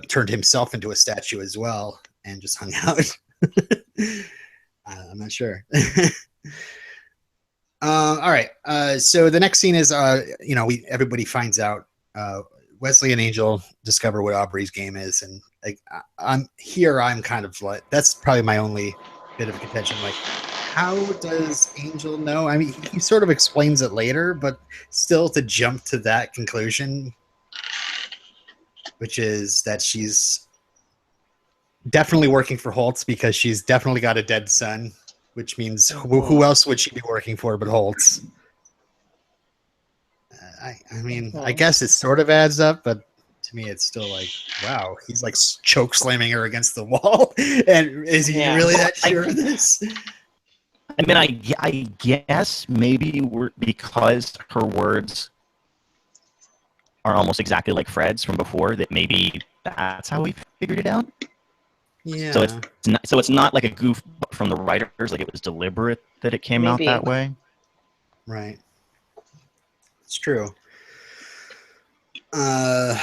turned himself into a statue as well and just hung out. I'm not sure. All right. So the next scene is, everybody finds out. Wesley and Angel discover what Aubrey's game is, and I'm kind of like, that's probably my only bit of contention. Like, how does Angel know? I mean, he sort of explains it later, but still to jump to that conclusion, which is that she's definitely working for Holtz because she's definitely got a dead son, which means who else would she be working for but Holtz? I mean, I guess it sort of adds up, but to me, it's still like, wow, he's like choke slamming her against the wall. And is he really that sure of this? I mean, I guess maybe because her words are almost exactly like Fred's from before, that maybe that's how we figured it out. Yeah. So it's not like a goof from the writers, like it was deliberate that it came out that way. Right. It's true. But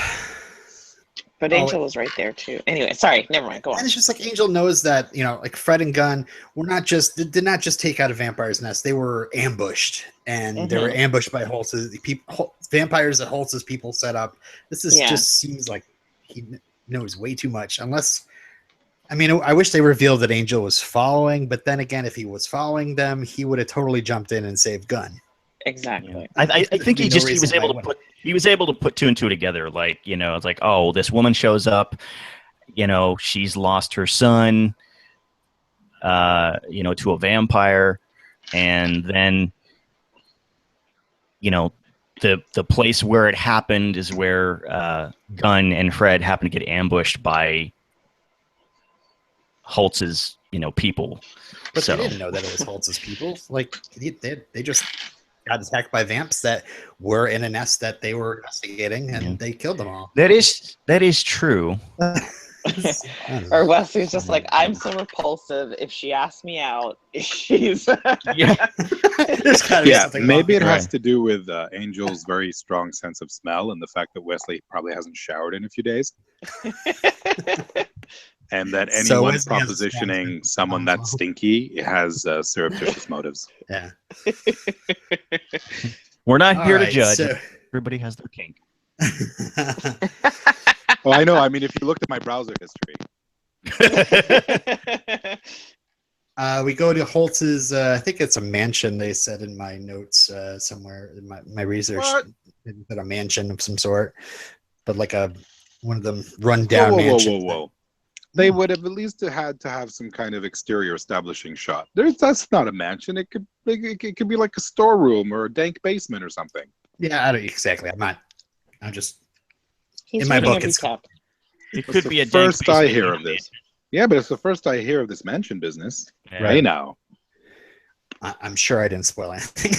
Angel was right there too. Anyway, sorry, never mind. Go on. And it's just like Angel knows that, like Fred and Gunn did not just take out a vampire's nest. They were ambushed, and they were ambushed by Holtz's people, vampires that Holtz's people set up. This just seems like he knows way too much. Unless, I mean, I wish they revealed that Angel was following, but then again, if he was following them, he would have totally jumped in and saved Gunn. Exactly. I think There'd be no he was reason why able I to wouldn't. put two and two together. Like, it's like, oh, this woman shows up, she's lost her son, to a vampire, and then, the place where it happened is where Gunn and Fred happen to get ambushed by Holtz's, people. But So they didn't know that it was Holtz's people. Like they just got attacked by vamps that were in a nest that they were investigating, and they killed them all. that is true. Or Wesley's just like, I'm so repulsive. If she asks me out, she's Yeah. There's gotta be something maybe wrong. it has to do with Angel's very strong sense of smell and the fact that Wesley probably hasn't showered in a few days. And that So anyone Wesley has a strong sense propositioning of someone smell. that's stinky has surreptitious motives. Yeah. We're not All here to right, judge. so- Everybody has their kink. Oh, I know. I mean, if you looked at my browser history, We go to Holtz's. I think it's a mansion. They said in my notes somewhere in my research. What? It said a mansion of some sort, but like one of them run whoa, down whoa, whoa, mansions. whoa, whoa. They would have at least had to have some kind of exterior establishing shot. That's not a mansion. It could be like a storeroom or a dank basement or something. Yeah, I don't exactly. I'm just. He's In my reading book, a it's- recap. It It's could the be a first dank I basement hear in of a this. Yeah, but it's the first I hear of this mansion business. mansion. Hey now. I'm sure I didn't spoil anything.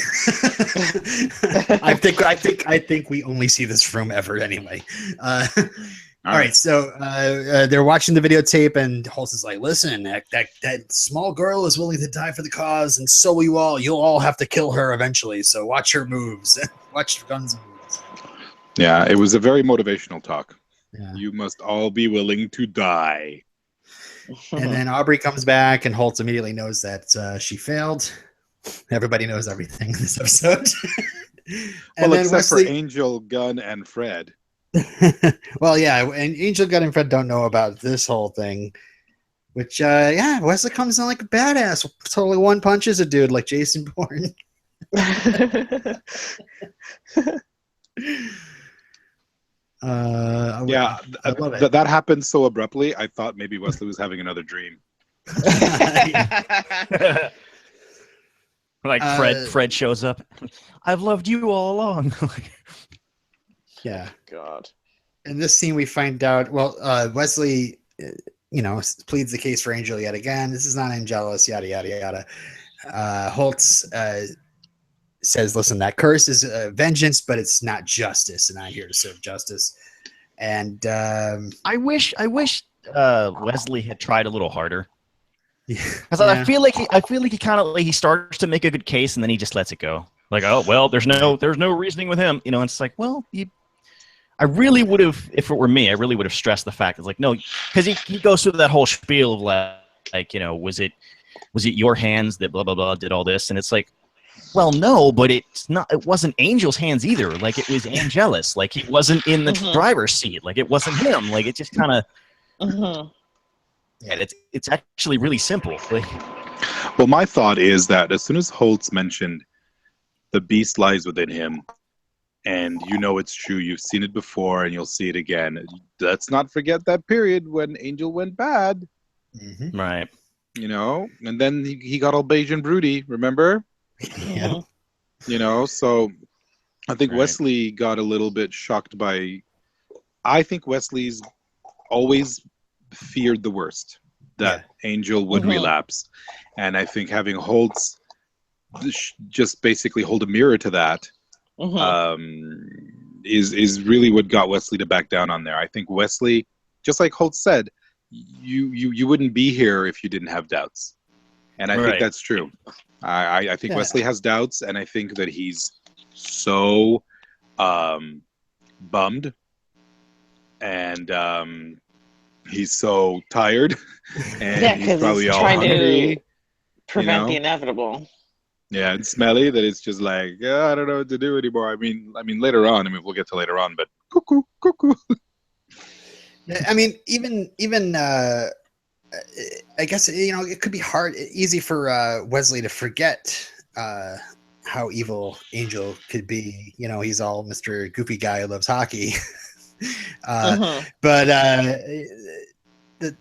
I think we only see this room ever anyway. All right, so they're watching the videotape, and Holtz is like, "Listen, that small girl is willing to die for the cause, and so will you all. You'll all have to kill her eventually. So watch her moves. Watch Gunn's moves." Yeah, it was a very motivational talk. Yeah. You must all be willing to die. And then Aubrey comes back, and Holtz immediately knows that she failed. Everybody knows everything in this episode. And Well, then except Wesley, for Angel, Gunn, and Fred. well, yeah, and Angel, Gunn, and Fred don't know about this whole thing. Which, Wesley comes in like a badass. Totally one punches a dude like Jason Bourne. Yeah, I love it. that happened so abruptly. I thought maybe Wesley was having another dream. Like Fred shows up. I've loved you all along. Yeah. God. In this scene, we find out. Well, Wesley, pleads the case for Angel yet again. This is not Angelus. Yada yada yada. Holtz says, "Listen, that curse is vengeance, but it's not justice, and I'm here to serve justice." And I wish Wesley had tried a little harder. Because Yeah. I feel like he kind of he starts to make a good case and then he just lets it go. Like, oh well, there's no reasoning with him. And it's like, well, I really would have, if it were me, I really would have stressed the fact it's like, no, because he goes through that whole spiel of like, was it your hands that blah blah blah did all this, and it's like, well, no, but it wasn't Angel's hands either. Like, it was Angelus. Like, he wasn't in the driver's seat. Like, it wasn't him. Like, it just kind of. Yeah, it's actually really simple. Like, Well, my thought is that as soon as Holtz mentioned the beast lies within him, and it's true, you've seen it before and you'll see it again. Let's not forget that period when Angel went bad, right. and then he got all beige and broody, remember? Yeah. So I think Right. Wesley got a little bit shocked I think Wesley's always feared the worst, that Angel would relapse. And I think having Holtz just basically hold a mirror to that is really what got Wesley to back down on there. I think Wesley, just like Holtz said, you wouldn't be here if you didn't have doubts. And I think that's true. I think Wesley has doubts, and I think that he's so bummed, and he's so tired, and he's probably all trying hungry. to prevent the inevitable. Yeah, and smelly, that it's just like, I don't know what to do anymore. I mean, later on. We'll get to later on, but cuckoo. I mean, even I guess it could be easy for Wesley to forget how evil Angel could be. You know, he's all Mr. Goofy guy who loves hockey. But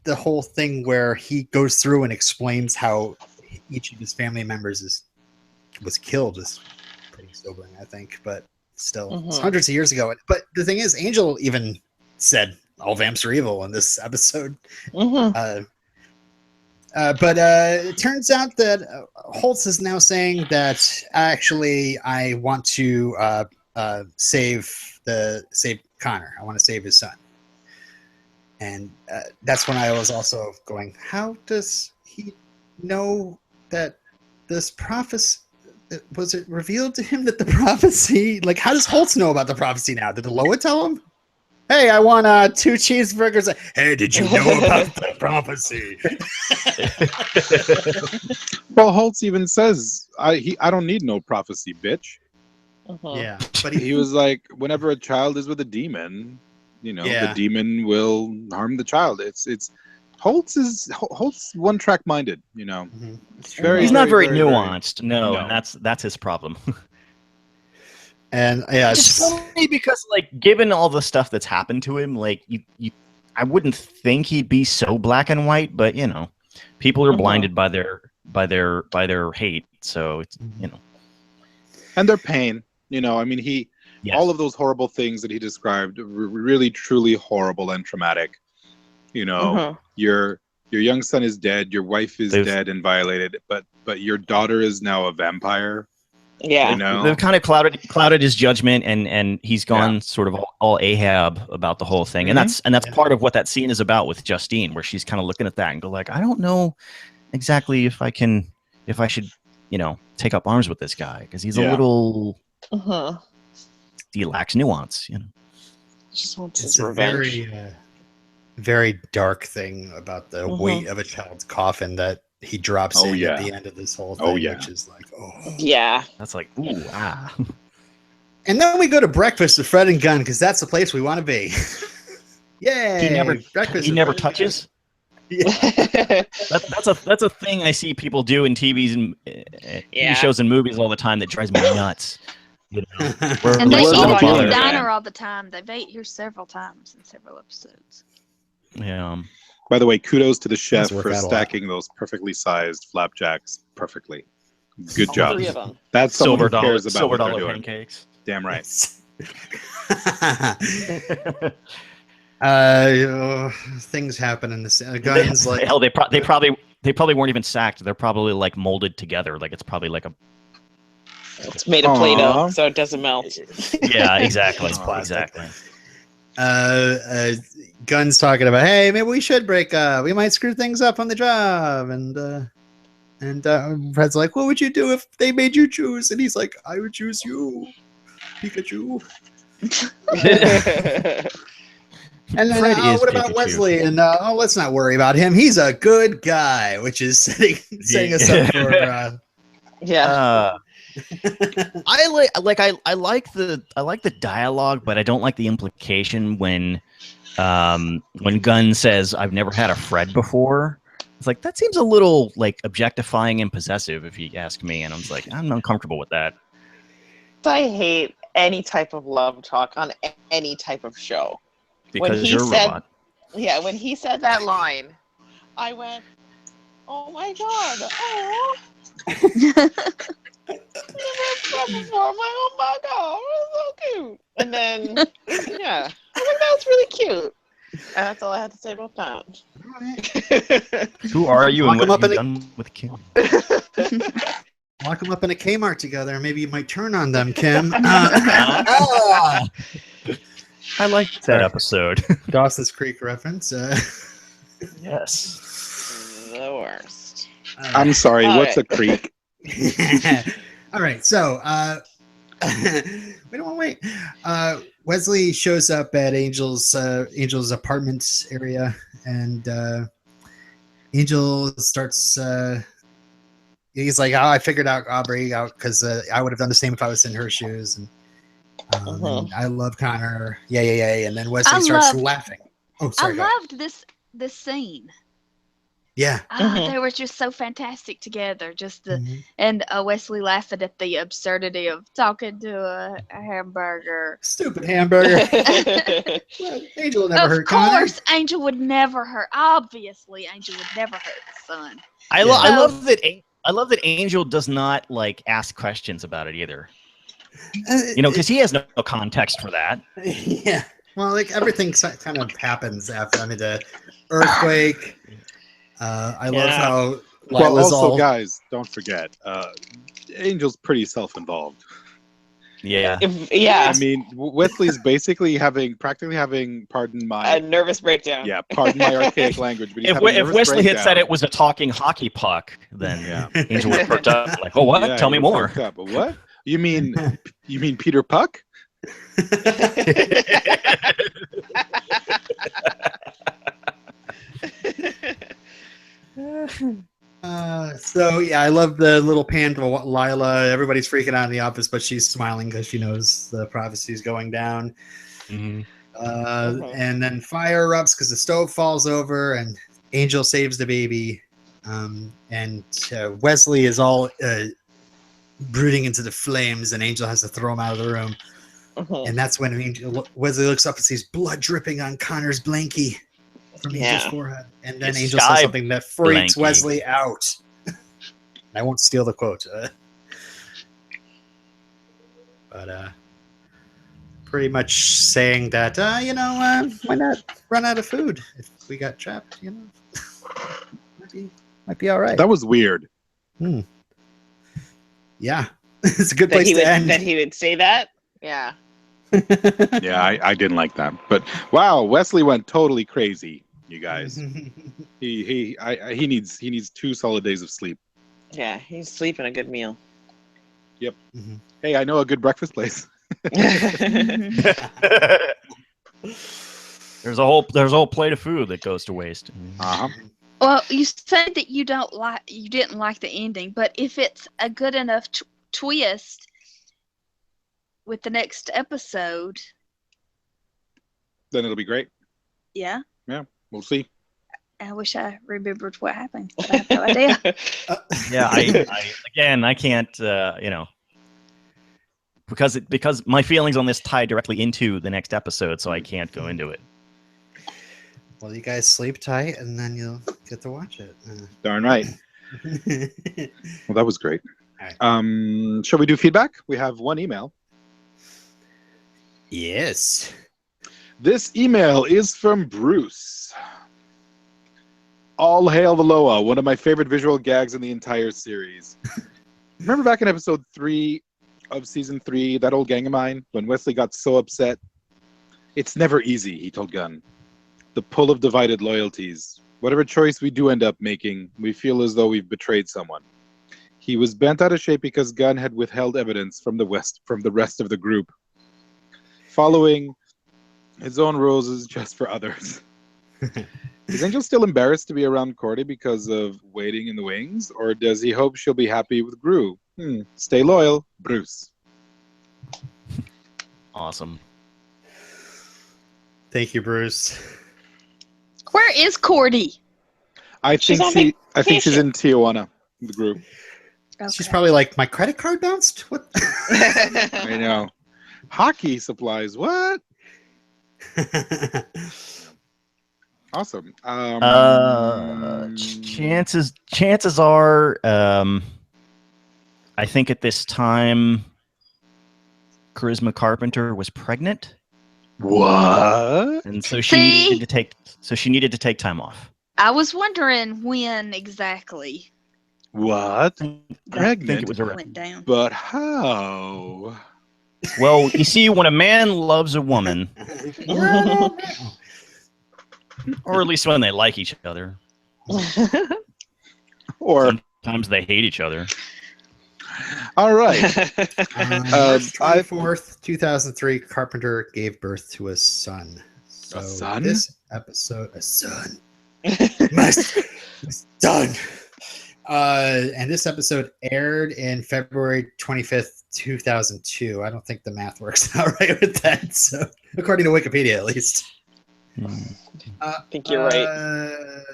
the whole thing where he goes through and explains how each of his family members was killed is pretty sobering, I think. But still, it's hundreds of years ago. But the thing is, Angel even said all vamps are evil in this episode. But it turns out that Holtz is now saying that actually I want to save Connor. I want to save his son. And that's when I was also going, how does he know that this prophecy, was it revealed to him that the prophecy, like how does Holtz know about the prophecy now? Did Loa tell him? Hey, I want 2 cheeseburgers. Hey, did you know about the prophecy? Well, Holtz even says, I don't need no prophecy, bitch. Yeah, but He was like, whenever a child is with a demon, you know, Yeah. the demon will harm the child. It's Holtz one-track minded, you know. He's not very very nuanced. No, No. and that's his problem. And yeah, Just funny because, like, given all the stuff that's happened to him, like I wouldn't think he'd be so black and white, but you know, people are blinded by their hate. So it's, you know, And their pain, you know. I mean, yes. all of those horrible things that he described were really, truly horrible and traumatic. You know, your young son is dead, your wife is dead and violated, but your daughter is now a vampire. Yeah. You know? They've kind of clouded his judgment, and he's gone sort of all Ahab about the whole thing, and that's part of what that scene is about with Justine, where she's kind of looking at that and go like, I don't know exactly if I should, you know, take up arms with this guy because he's a little, he lacks nuance, you know. Just wants it's his a revenge. very dark thing about the weight of a child's coffin that he drops at the end of this whole thing, which is like, yeah, that's like, ooh, ah. And then we go to breakfast with Fred and Gunn because that's the place we want to be. Yay! He never touches. That's a thing I see people do in TVs and TV shows and movies all the time that drives me nuts. You know, and they eat all in the together. diner all the time. They've ate here several times in several episodes. Yeah. By the way, kudos to the chef work for out a lot. stacking those perfectly sized flapjacks perfully. Good job. 3 of them. That's someone Silver who dollar, cares about silver what they're dollar doing. pancakes. Damn right. Things happen in this. Gunn's like, Hell, they probably weren't even sacked. They're probably like molded together. Like it's probably like a. It's made of Play-Doh, so it doesn't melt. Yeah, exactly. plastic. Exactly. Gunn's talking about, hey, maybe we should break up. We might screw things up on the job. And Fred's like, what would you do if they made you choose? And he's like, I would choose you, Pikachu. And then Fred is what about Pikachu. Wesley? And let's not worry about him. He's a good guy, which is setting us up for. Yeah. I like the dialogue, but I don't like the implication when Gunn says I've never had a Fred before. It's like that seems a little like objectifying and possessive, if you ask me. And I was like, I'm uncomfortable with that. I hate any type of love talk on any type of show. Because you're a robot. Yeah, when he said that line, I went, oh my god, oh. Oh my god, it was so cute. And then, yeah, I think that was really cute. And that's all I had to say about that. Who are you Lock and him what up have in you done with Kim? Lock them up in a Kmart together. Maybe you might turn on them, Kim. I liked that episode. Dawson's Creek reference. Yes. The worst. I'm sorry, All what's right. a creek? All right, so we don't want to wait. Wesley shows up at Angel's apartment area, and Angel starts. He's like, "Oh, I figured out Aubrey out because I would have done the same if I was in her shoes." And I love Connor. Yeah. And then Wesley starts laughing. Oh, sorry. I loved this scene. Yeah. Mhm. They were just so fantastic together. Just the Mhm. and Wesley laughing at the absurdity of talking to a hamburger. Stupid hamburger. Well, Angel will never Of hurt Connor. course, Angel would never hurt. Obviously, Angel would never hurt the son. I Yeah. love that. I love that Angel does not like ask questions about it either. Because he has no context for that. Yeah. Well, like everything kind of happens after. I mean, the earthquake. I love Yeah. how Well, Lila's also, all. guys, don't forget, Angel's pretty self-involved. Yeah. I mean, Wesley's basically practically having, pardon a my, nervous breakdown. pardon my archaic language, but he's If, having a if nervous Wesley had said breakdown. it was a talking hockey puck, then Yeah. Angel would have perked up like, "Oh, what? Yeah, Tell he me would've more." perked up. But what? You mean Peter Puck? So yeah, I love the little pan to Lila. Everybody's freaking out in the office, but she's smiling because she knows the prophecy is going down. Mhm. And then fire erupts because the stove falls over, and Angel saves the baby. And Wesley is all brooding into the flames, and Angel has to throw him out of the room. Mhm. And that's when Wesley looks up and sees blood dripping on Connor's blankie from Angel's Yeah. forehead. And then It's Angel sky says something that freaks blankie. Wesley out. I won't steal the quote. But pretty much saying that, why not run out of food if we got trapped, might be all right. That was weird. Yeah. It's a good That place he to would end. that he would say that. Yeah. Yeah, I didn't like that. But wow, Wesley went totally crazy, you guys. He needs 2 solid days of sleep. Yeah. He's sleeping a good meal. Hey, I know a good breakfast place. There's a whole plate of food that goes to waste. Uh-huh. Well, you said that you didn't like the ending, but if it's a good enough twist with the next episode, Then it'll be great. yeah. We'll see. I wish I remembered what happened. But I have no idea. Yeah, I can't, because my feelings on this tie directly into the next episode, so I can't go into it. Well, you guys sleep tight, and then you'll get to watch it. Darn right. Well, that was great. All right. Shall we do feedback? We have one email. Yes. This email is from Bruce. All hail the Loa, one of my favorite visual gags in the entire series. Remember back in episode 3 of season 3, that old gang of mine, when Wesley got so upset? It's never easy, he told Gunn. The pull of divided loyalties. Whatever choice we do end up making, we feel as though we've betrayed someone. He was bent out of shape because Gunn had withheld evidence from the rest of the group, following his own roses just for others. Is Angel still embarrassed to be around Cordy because of waiting in the wings, or does he hope she'll be happy with Gru? Stay loyal, Bruce. Awesome. Thank you, Bruce. Where is Cordy? I She's think on she's in Tijuana, the group. She's probably like, my credit card bounced? What? I know. Hockey supplies. What? Awesome. Chances are, I think at this time, Charisma Carpenter was pregnant, What? and so she needed to take time off. I was wondering when exactly What? I think Pregnant? it was went down. But how? Well, you see, when a man loves a woman, or at least when they like each other, Or sometimes they hate each other. all right. March 24th, 2003, Carpenter gave birth to a son. So A son? This episode, a son. My son. And this episode aired in February 25th, 2002. I don't think the math works out right with that. So, according to Wikipedia, at least. I think you're right.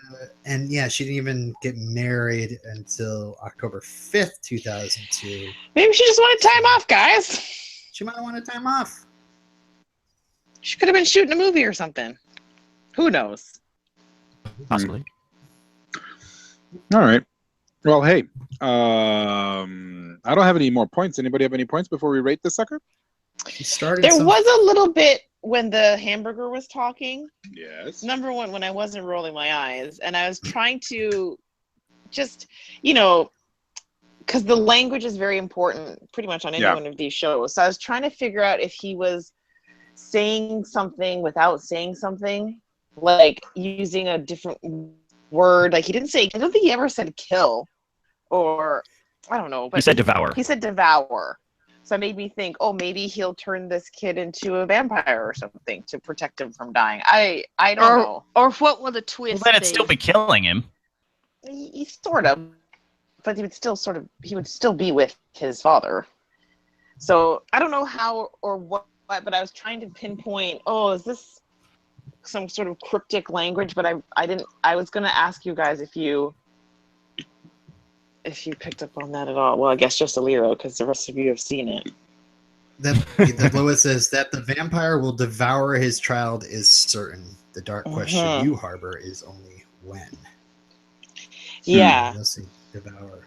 And yeah, she didn't even get married until October 5th, 2002. Maybe she just wanted time off, guys. She might have wanted time off. She could have been shooting a movie or something. Who knows? Possibly. All right. Well, hey, I don't have any more points. Anybody have any points before we rate this sucker? She started. There was a little bit when the hamburger was talking. Yes. Number one, when I wasn't rolling my eyes, and I was trying to just, because the language is very important pretty much on any one of these shows. So I was trying to figure out if he was saying something without saying something, like using a different word. Like he didn't say, I don't think he ever said kill, or I don't know. But He said devour. He said devour. So it made me think, oh, maybe he'll turn this kid into a vampire or something to protect him from dying. I don't know. Or what will the twist Well, then it'd still be killing him. He sort of, but he would still be with his father. So I don't know how or what, but I was trying to pinpoint, oh, is this some sort of cryptic language? But I didn't. I was going to ask you guys if you picked up on that at all. Well, I guess just Aliro, because the rest of you have seen it. The Lois says that the vampire will devour his child is certain. The dark question you harbor is only when. Yeah. You'll see. Devour.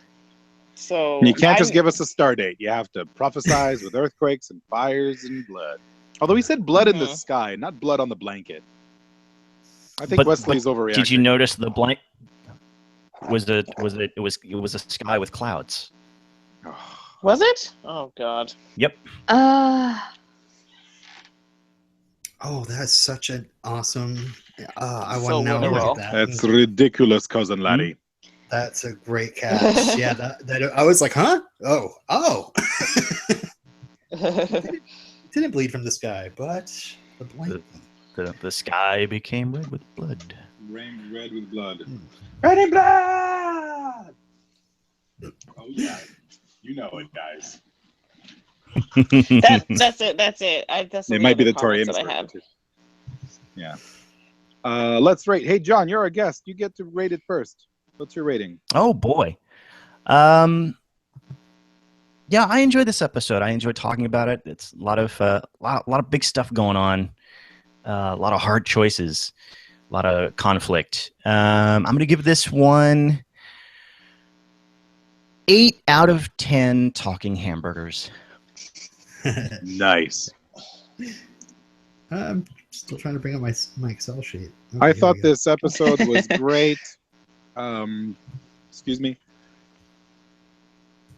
So you can't just give us a star date. You have to prophesize with earthquakes and fires and blood. Although he said blood in the sky, not blood on the blanket. I think Wesley's overreacting. Did you notice the blank? It was a sky with clouds. Was it? Oh God. Yep. Oh, that's such an awesome. I want to know literal. about that. That's ridiculous, cousin Laddie. That's a great catch. Yeah, that I was like, huh? Oh. Didn't bleed from the sky, but the blanket. The sky became red with blood. Rain red with blood. Red and blood! Oh yeah, you know it, guys. That's it. That's It might be the Tori Amos that I had. Yeah. Let's rate. Hey, John, you're our guest. You get to rate it first. What's your rating? Oh boy. Yeah, I enjoyed this episode. I enjoyed talking about it. It's a lot of big stuff going on. A lot of hard choices. A lot of conflict. I'm going to give this one 8 out of 10 talking hamburgers. Nice. I'm still trying to bring up my Excel sheet. Okay, I thought here we go. this episode was great. Excuse me.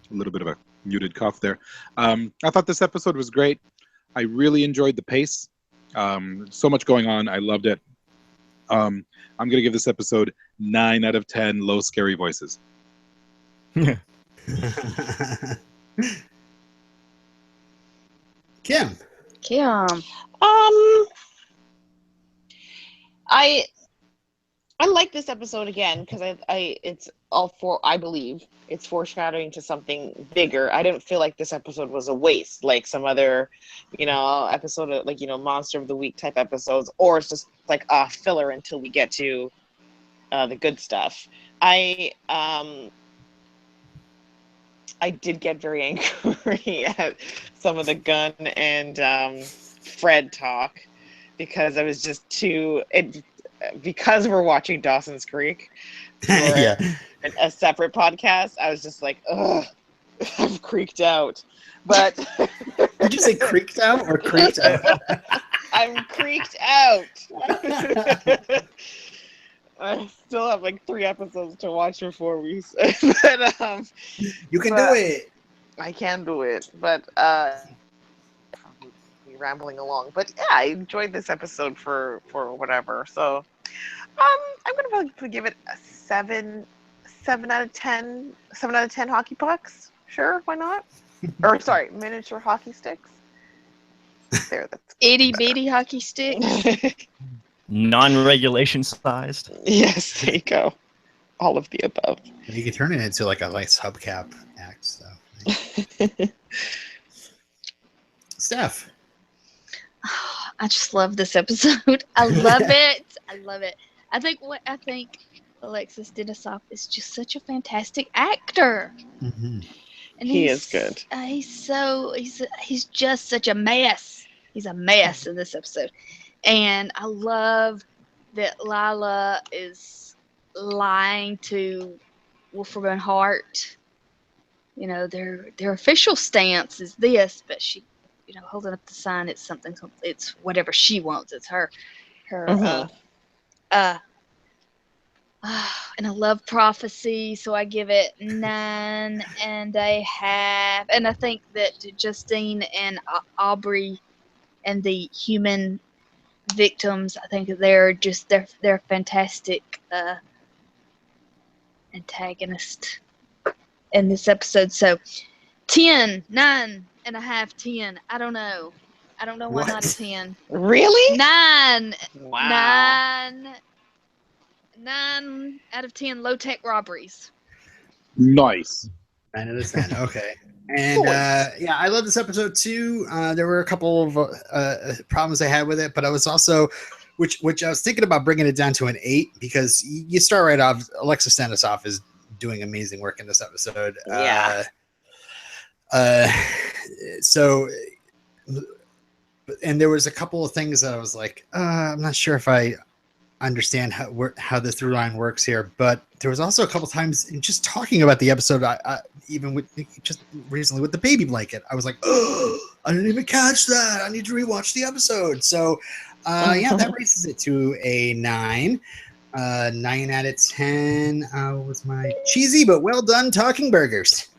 A little bit of a muted cough there. I thought this episode was great. I really enjoyed the pace. So much going on. I loved it. I'm going to give this episode 9 out of 10 low scary voices. Kim. I like this episode again because it's I believe it's foreshadowing to something bigger. I didn't feel like this episode was a waste, like some other, episode of, like, Monster of the Week type episodes, or it's just like a filler until we get to the good stuff. I did get very angry at some of the Gunn and Fred talk because I was just because we're watching Dawson's Creek for a separate podcast. I was just like, ugh, I'm creaked out. But did you say creaked out or creaked out? I'm creaked out. I still have like 3 episodes to watch before we. But, you can do it. I can do it, but rambling along. But yeah, I enjoyed this episode for whatever. So I'm gonna probably give it a 7 out of 10. 7 out of 10 hockey pucks. Sure, why not? Or sorry, miniature hockey sticks. There, that's itty bitty hockey stick. Non-regulation sized. Yes, there you go. All of the above. You could turn it into like a nice hubcap act. So, Steph. I just love this episode. I love it. I love it. I think Alexis Denisof is just such a fantastic actor. Mm-hmm. And He is good. He's just such a mess. He's a mess in this episode. And I love that Lila is lying to Wolfram and Hart. You know, their official stance is this, but she, you know, holding up the sign, it's something, it's whatever she wants. It's her Mhm. And I love Prophecy, so I give it 9.5. And I think that Justine and Aubrey and the human victims, I think they're fantastic antagonists in this episode. So 10, 9.5, 10. I don't know why What? not a 10. Really? 9. Wow. 9 out of 10 low-tech robberies. Nice. 9 out of 10. Okay. And yeah, I love this episode too. There were a couple of problems I had with it, but I was also, which I was thinking about bringing it down to an 8 because you start right off. Alexis Stanisoff is doing amazing work in this episode. Yeah. So, and there was a couple of things that I was like, I'm not sure if I understand how the through line works here, but there was also a couple times in just talking about the episode, I even with just recently with the baby blanket, I was like, oh, I didn't even catch that. I need to rewatch the episode. So yeah, that raises it to a 9. 9 out of 10 was my cheesy but well done talking burgers.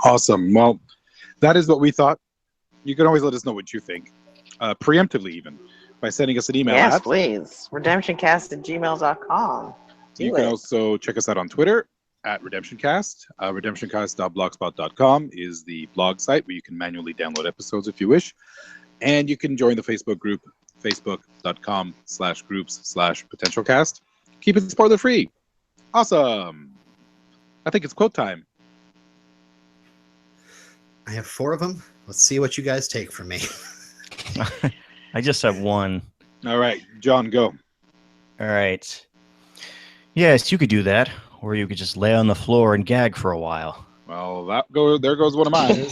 Awesome. Well, that is what we thought. You can always let us know what you think, preemptively even, by sending us an email Yes, at. please. RedemptionCast@gmail.com. You can also check us out on Twitter at RedemptionCast. RedemptionCast.blogspot.com is the blog site where you can manually download episodes if you wish. And you can join the Facebook group, facebook.com/groups/potentialcast. Keep it spoiler free. Awesome. I think it's quote time. I have 4 of them. Let's see what you guys take from me. I just have one. All right, John, go. All right. Yes, you could do that, or you could just lay on the floor and gag for a while. Well, there goes one of mine.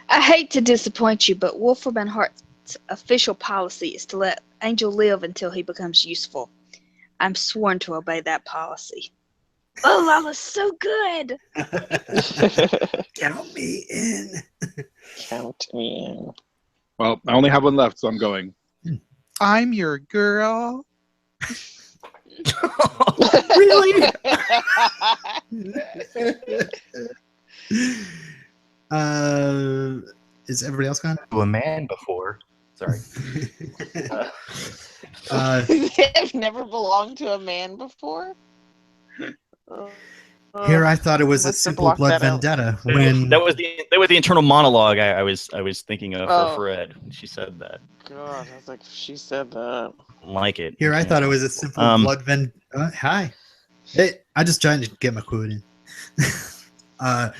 I hate to disappoint you, but Wolfram and Hart's official policy is to let Angel live until he becomes useful. I'm sworn to obey that policy. Oh, Lala's so good. Count me in. Count me in. Well, I only have one left, so I'm going. I'm your girl. Really? Is everybody else gone? To a man before. Sorry. They've never belonged to a man before? Here I thought it was a Must have simple blocked blood that out. vendetta when That was the internal monologue I was thinking of Oh. for Fred when she said that. God, I was like, she said that. Like it. here I thought it was a simple blood vendetta. Hi. Hey, I just trying to get my quote in.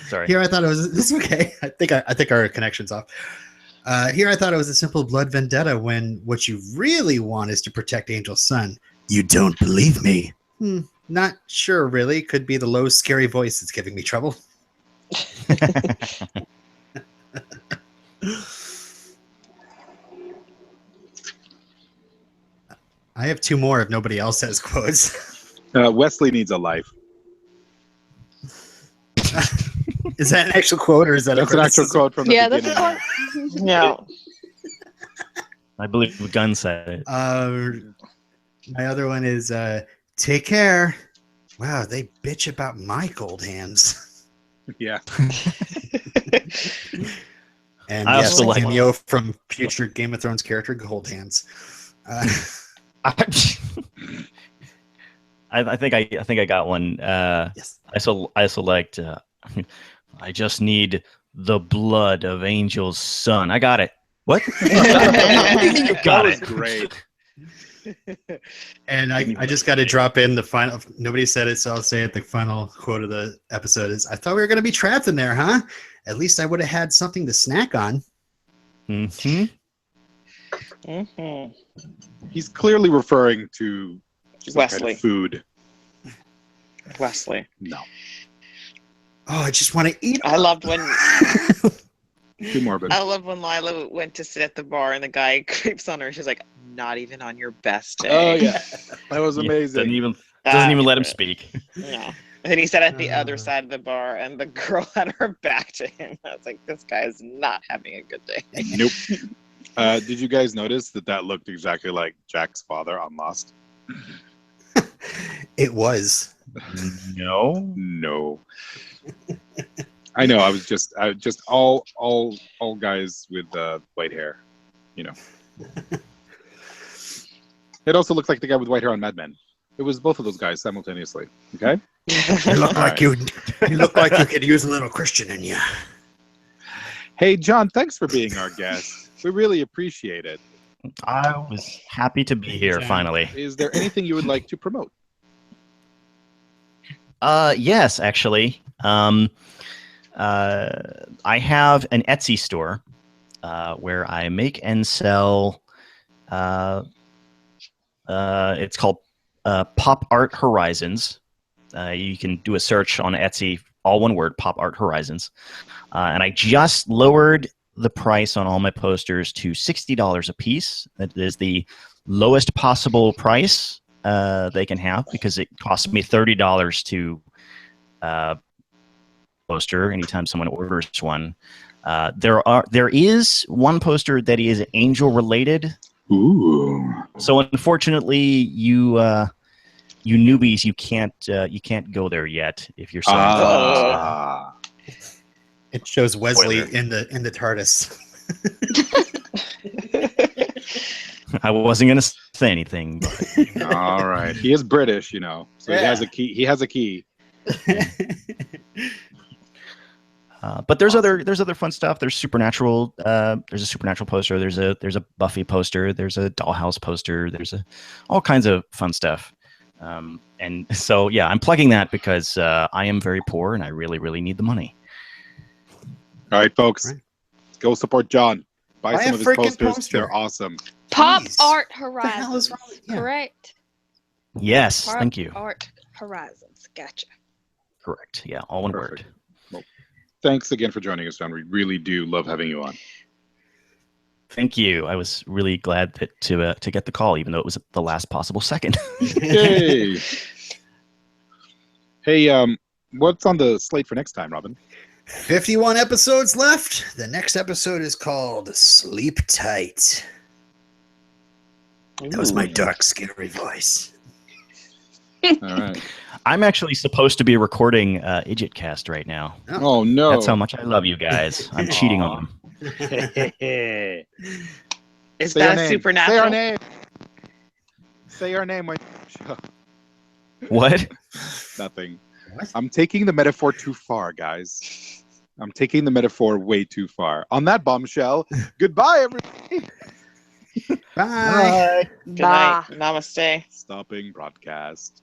Sorry. Here I thought it was. This is okay. I think our connection's off. Here I thought it was a simple blood vendetta when what you really want is to protect Angel's son. You don't believe me? Not sure, really. Could be the low, scary voice that's giving me trouble. I have 2 more if nobody else has quotes. Wesley needs a life. Is that an actual quote or is that That's a an actual criticism? quote from the Yeah, that's beginning. a No. I believe the gun said it. My other one is take care. Wow, they bitch about my gold hands. Yeah. And I yes, also like- cameo from future Game of Thrones character Gold Hands. I think I got one. Yes. I also liked. I just need the blood of Angel's son. I got it. What? You That got was it. great. And I just got to drop in the final. Nobody said it, so I'll say it. The final quote of the episode is, "I thought we were going to be trapped in there, huh? At least I would have had something to snack on." Mm-hmm. He's clearly referring to some kind Wesley. of food. Wesley. No. Oh, I just want to eat. I loved when Too morbid. I love when Lila went to sit at the bar and the guy creeps on her. She's like, "Not even on your best day." Oh yeah, that was amazing. Doesn't even let him speak. No. And then he sat at the other side of the bar, and the girl had her back to him. I was like, "This guy is not having a good day." Nope. Did you guys notice that looked exactly like Jack's father on Lost? It was. No. I know. I was just all guys with white hair. You know. It also looked like the guy with white hair on Mad Men. It was both of those guys simultaneously. Okay. You look like you look like you could use a little Christian in you. Hey, John, thanks for being our guest. We really appreciate it. I was happy to be here finally. Is there anything you would like to promote? Yes, actually. I have an Etsy store where I make and sell. It's called Pop Art Horizons. You can do a search on Etsy, all one word, Pop Art Horizons. And I just lowered the price on all my posters to $60 a piece. That is the lowest possible price they can have, because it costs me $30 to poster anytime someone orders one. There is one poster that is Angel related. Ooh. So unfortunately, you newbies, you can't go there yet if you're so. It shows Wesley Spoiler. in the TARDIS. I wasn't gonna say anything. But All right. He is British, you know, so he has a key. He has a key. but there's other fun stuff. There's Supernatural. There's a Supernatural poster. There's a Buffy poster. There's a Dollhouse poster. There's all kinds of fun stuff. And so yeah, I'm plugging that because I am very poor and I really, really need the money. All right, folks, Right. Go support John. Buy Buy some a of his freaking posters. poster. They're awesome. Pop Jeez. Art What the hell is Horizons. wrong with you? Correct. Yes, Pop thank you. Art Horizons. Gotcha. Correct. Yeah, all one Perfect. word. Well, thanks again for joining us, John. We really do love having you on. Thank you. I was really glad to get the call, even though it was the last possible second. Yay! Hey, what's on the slate for next time, Robin? 51 episodes left. The next episode is called Sleep Tight. That was my dark, scary voice. All right. I'm actually supposed to be recording IdjitCast right now. Oh no! That's how much I love you guys. I'm cheating on them. Is Say our that name. supernatural? Say our name. Say our name. What? Nothing. What? I'm taking the metaphor too far, guys. I'm taking the metaphor way too far. On that bombshell, goodbye, everybody. Bye. Good night. Namaste. Stopping broadcast.